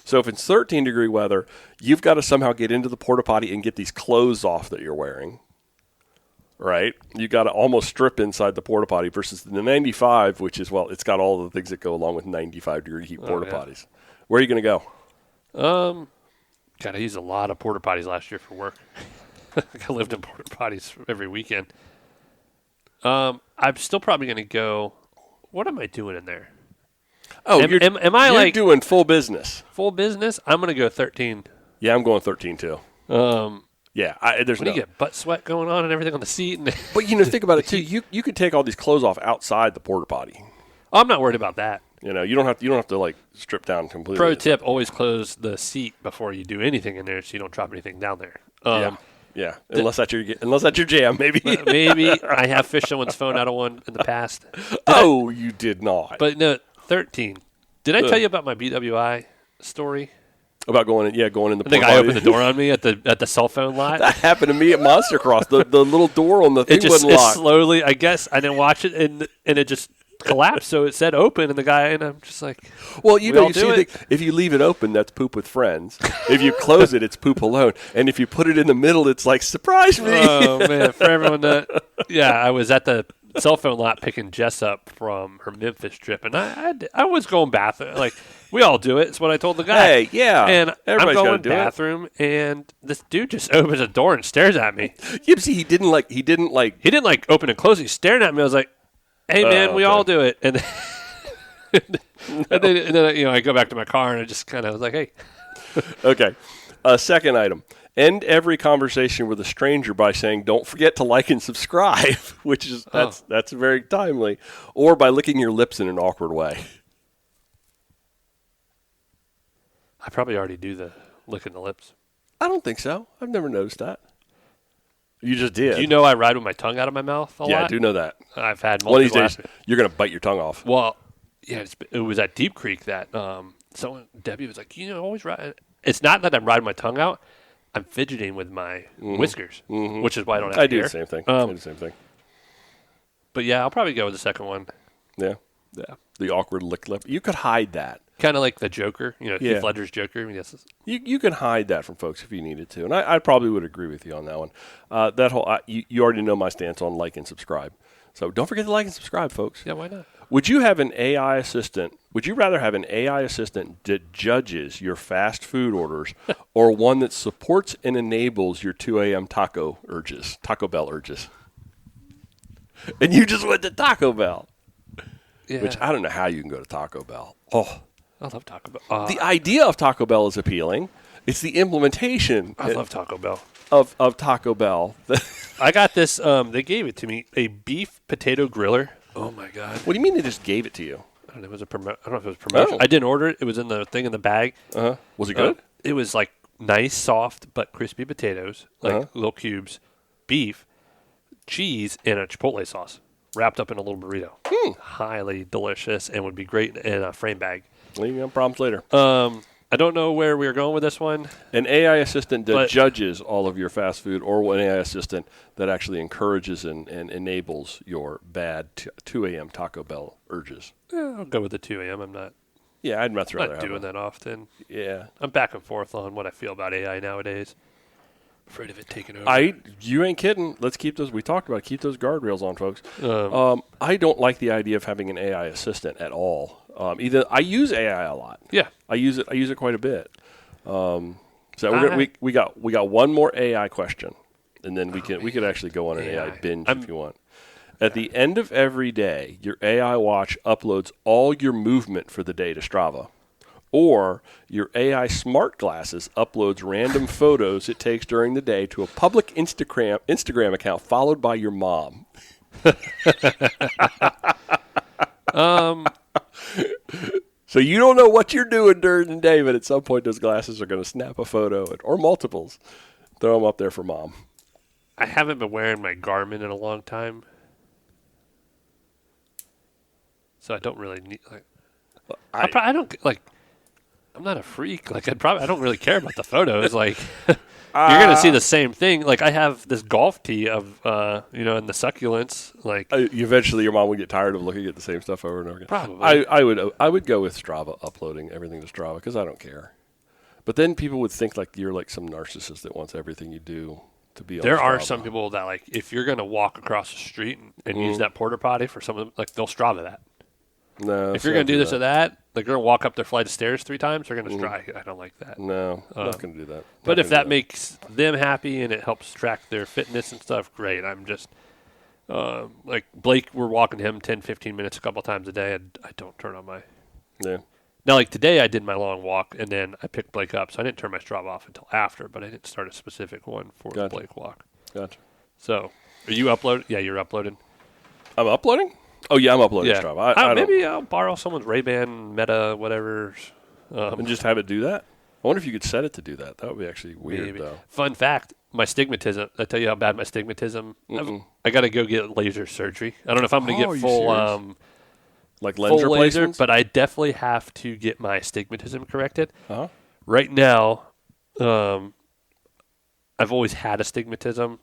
So if it's 13-degree weather, you've got to somehow get into the porta potty and get these clothes off that you're wearing. Right? You got to almost strip inside the porta potty versus the 95, which is, it's got all the things that go along with 95-degree heat porta potties. Where are you going to go? God, I used a lot of porta potties last year for work. I lived in porta potties every weekend. I'm still probably going to go. What am I doing in there? Oh, am I you're doing full business? Full business? I'm going to go 13. Yeah, I'm going 13 too. Yeah, there's you get butt sweat going on and everything on the seat. But think about it too. You could take all these clothes off outside the porta potty. Oh, I'm not worried about that. You don't have to strip down completely. Pro tip: always close the seat before you do anything in there, so you don't drop anything down there. Yeah. Unless that's your jam, maybe. Maybe I have fished someone's phone out of one in the past. You did not. But no, 13. Did I tell you about my BWI story? About going in the porta potty? The guy opened the door on me at the cell phone lot. That happened to me at Monster Cross. The little door on the thing wasn't locked. It slowly, I guess, I didn't watch it, and it just collapsed, so it said open, and I'm just like, if you leave it open, that's poop with friends. If you close it, it's poop alone. And if you put it in the middle, it's like, surprise me. Oh, man, for everyone I was at the cell phone lot picking Jess up from her Memphis trip, and I was going bathroom. Like, we all do it. It's what I told the guy. Hey, yeah. And everybody's I'm going bathroom, and this dude just opens the door and stares at me. Yeah, see, he didn't open and close. He's staring at me. I was like, hey, man, we all do it. And then I go back to my car, and I just kind of was like, hey. Okay. Second item. End every conversation with a stranger by saying, don't forget to like and subscribe, which is that's very timely, or by licking your lips in an awkward way. I probably already do the licking the lips. I don't think so. I've never noticed that. You just did. Do you know I ride with my tongue out of my mouth a lot? Yeah, I do know that. I've had multiple. One of these days, you're going to bite your tongue off. Well, yeah, it was at Deep Creek that Debbie was like, always ride. It's not that I'm riding my tongue out. I'm fidgeting with my whiskers, which is why I don't have I hair. do the same thing. I do the same thing. But yeah, I'll probably go with the second one. Yeah. Yeah. The awkward lick lip. You could hide that. Kind of like the Joker, Heath Ledger's Joker. I mean, yes. You can hide that from folks if you needed to, and I probably would agree with you on that one. That whole you already know my stance on like and subscribe, so don't forget to like and subscribe, folks. Yeah, why not? Would you have an AI assistant? Would you rather have an AI assistant that judges your fast food orders, or one that supports and enables your 2 a.m. Taco Bell urges? And you just went to Taco Bell, which I don't know how you can go to Taco Bell. Oh. I love Taco Bell. The idea of Taco Bell is appealing. It's the implementation. I love Taco Bell. Of Taco Bell. I got this. They gave it to me. A beef potato griller. Oh my god! What do you mean they just gave it to you? I don't know. I don't know if it was promotion. Oh. I didn't order it. It was in the thing in the bag. Was it good? It was like nice, soft but crispy potatoes, like little cubes, beef, cheese, and a chipotle sauce wrapped up in a little burrito. Highly delicious and would be great in a frame bag. Leaving on problems later. I don't know where we are going with this one. An AI assistant that judges all of your fast food, or an AI assistant that actually encourages and enables your bad 2 a.m. Taco Bell urges. Yeah, I'll go with the 2 a.m. I'm not I'd much rather not doing that often. Yeah. I'm back and forth on what I feel about AI nowadays. Afraid of it taking over. You ain't kidding. Let's keep those. We talked about keep those guardrails on, folks. I don't like the idea of having an AI assistant at all. I use AI a lot. Yeah, I use it quite a bit. We got one more AI question, and then we could actually go on an AI binge if you want. At the end of every day, your AI watch uploads all your movement for the day to Strava. Or your AI smart glasses uploads random photos it takes during the day to a public Instagram account, followed by your mom. So you don't know what you're doing during the day, but at some point those glasses are going to snap a photo, or multiples. Throw them up there for mom. I haven't been wearing my Garmin in a long time, so I don't really need I don't like. I'm not a freak. Like I don't really care about the photos. Like you're gonna see the same thing. Like I have this golf tee of and the succulents. Like eventually your mom would get tired of looking at the same stuff over and over again. Probably. I would go with Strava, uploading everything to Strava, because I don't care. But then people would think like you're like some narcissist that wants everything you do to be on There Strava. are some people that like if you're gonna walk across the street and use that porta potty for some of them, like they'll Strava that. No. If you're going to do this or that, they're going to walk up their flight of stairs 3 times, they're going to strike. I don't like that. No, I'm not going to do that. But if that makes them happy and it helps track their fitness and stuff, great. I'm just, like Blake, we're walking him 10, 15 minutes a couple times a day, and I don't turn on my... Yeah. Now, like today I did my long walk, and then I picked Blake up, so I didn't turn my Strava off until after, but I didn't start a specific one for the Blake walk. Gotcha. So, are you uploading? Yeah, you're uploading. I'm uploading? Oh, yeah, I'm uploading Strava. Maybe I'll borrow someone's Ray-Ban, Meta, whatever. And just have it do that? I wonder if you could set it to do that. That would be actually weird, though. Fun fact, my stigmatism, I tell you how bad my stigmatism, I got to go get laser surgery. I don't know if I'm going to get full like lens replacements? But I definitely have to get my stigmatism corrected. Uh-huh. Right now, I've always had astigmatism.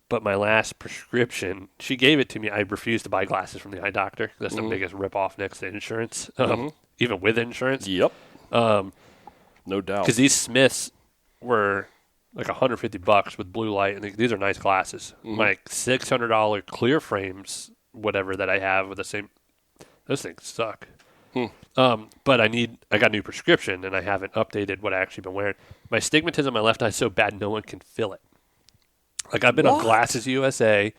But my last prescription, she gave it to me. I refused to buy glasses from the eye doctor. That's the biggest ripoff next to insurance, even with insurance. Yep. No doubt. Because these Smiths were like $150 with blue light, and these are nice glasses. Like $600 clear frames, whatever that I have with the same. Those things suck. But I got a new prescription, and I haven't updated what I actually been wearing. My astigmatism on my left eye is so bad, no one can feel it. Like, I've been on Glasses USA.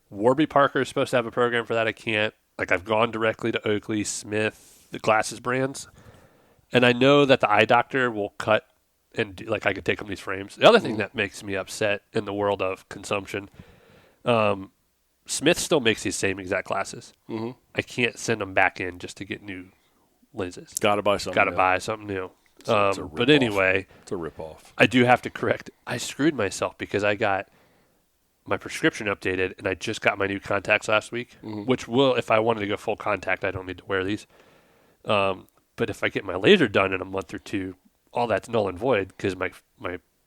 Warby Parker is supposed to have a program for that. I can't. Like, I've gone directly to Oakley, Smith, the glasses brands. And I know that the eye doctor will cut and, I could take them these frames. The other thing that makes me upset in the world of consumption, Smith still makes these same exact glasses. I can't send them back in just to get new lenses. Got to buy something new. Buy something new. But anyway, it's a ripoff. I do have to correct. I screwed myself because I got my prescription updated, and I just got my new contacts last week, which will, if I wanted to go full contact, I don't need to wear these. But if I get my laser done in a month or two, all that's null and void because my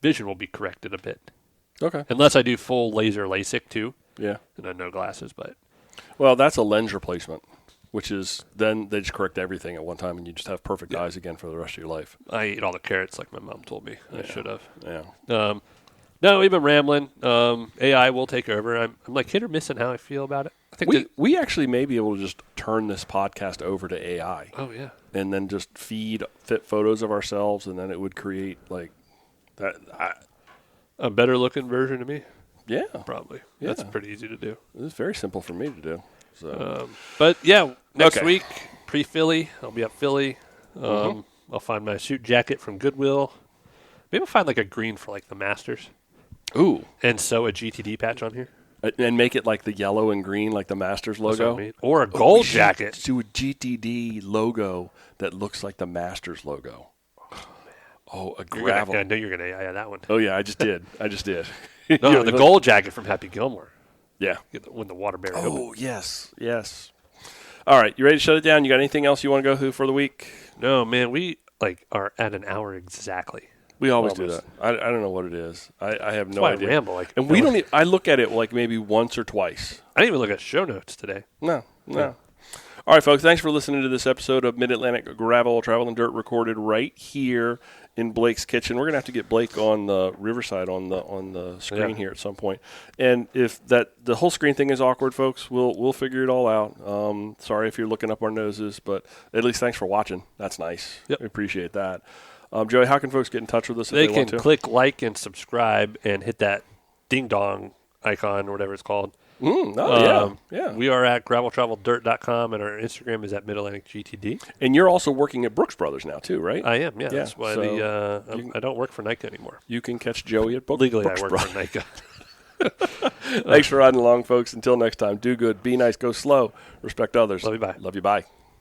vision will be corrected a bit. Okay. Unless I do full laser LASIK too. Yeah. And then no glasses, but. Well, that's a lens replacement, which is then they just correct everything at one time and you just have perfect eyes again for the rest of your life. I ate all the carrots like my mom told me I should have. Yeah. No, we've been rambling. AI will take over. I'm like hit or miss in how I feel about it. I think we actually may be able to just turn this podcast over to AI. Oh, yeah. And then just fit photos of ourselves, and then it would create like that. A better looking version of me? Yeah. Probably. Yeah. That's pretty easy to do. It's very simple for me to do. So. But yeah, next week, pre-Philly, I'll be at Philly. I'll find my suit jacket from Goodwill. Maybe I'll find like a green for like the Masters. Ooh. And sew a GTD patch on here. And make it like the yellow and green, like the Masters logo. That's what I mean. Or a gold jacket. Do a GTD logo that looks like the Masters logo. Oh, a gravel. I know you're going to AI that one. Oh, yeah, I just did. No, the gold jacket from Happy Gilmore. Yeah. When the water buried open. Yes. All right, you ready to shut it down? You got anything else you want to go through for the week? No, man, we are at an hour exactly. We always do that. I don't know what it is. I have no idea. I ramble. And we don't. I look at it like maybe once or twice. I didn't even look at show notes today. No. All right, folks. Thanks for listening to this episode of Mid-Atlantic Gravel, Travel, and Dirt, recorded right here in Blake's kitchen. We're gonna have to get Blake on the Riverside on the screen here at some point. And if the whole screen thing is awkward, folks, we'll figure it all out. Sorry if you're looking up our noses, but at least thanks for watching. That's nice. Yep. We appreciate that. Joey, how can folks get in touch with us if they they want to? They can click like and subscribe and hit that ding-dong icon or whatever it's called. Yeah. We are at graveltraveldirt.com, and our Instagram is at MidAtlanticGTD. And you're also working at Brooks Brothers now, too, right? I am, yeah. That's why I don't work for Nika anymore. You can catch Joey at Brooks Legally, Brooks I work Brothers. for Nika. Thanks for riding along, folks. Until next time, do good, be nice, go slow, respect others. Love you, bye. Love you, bye.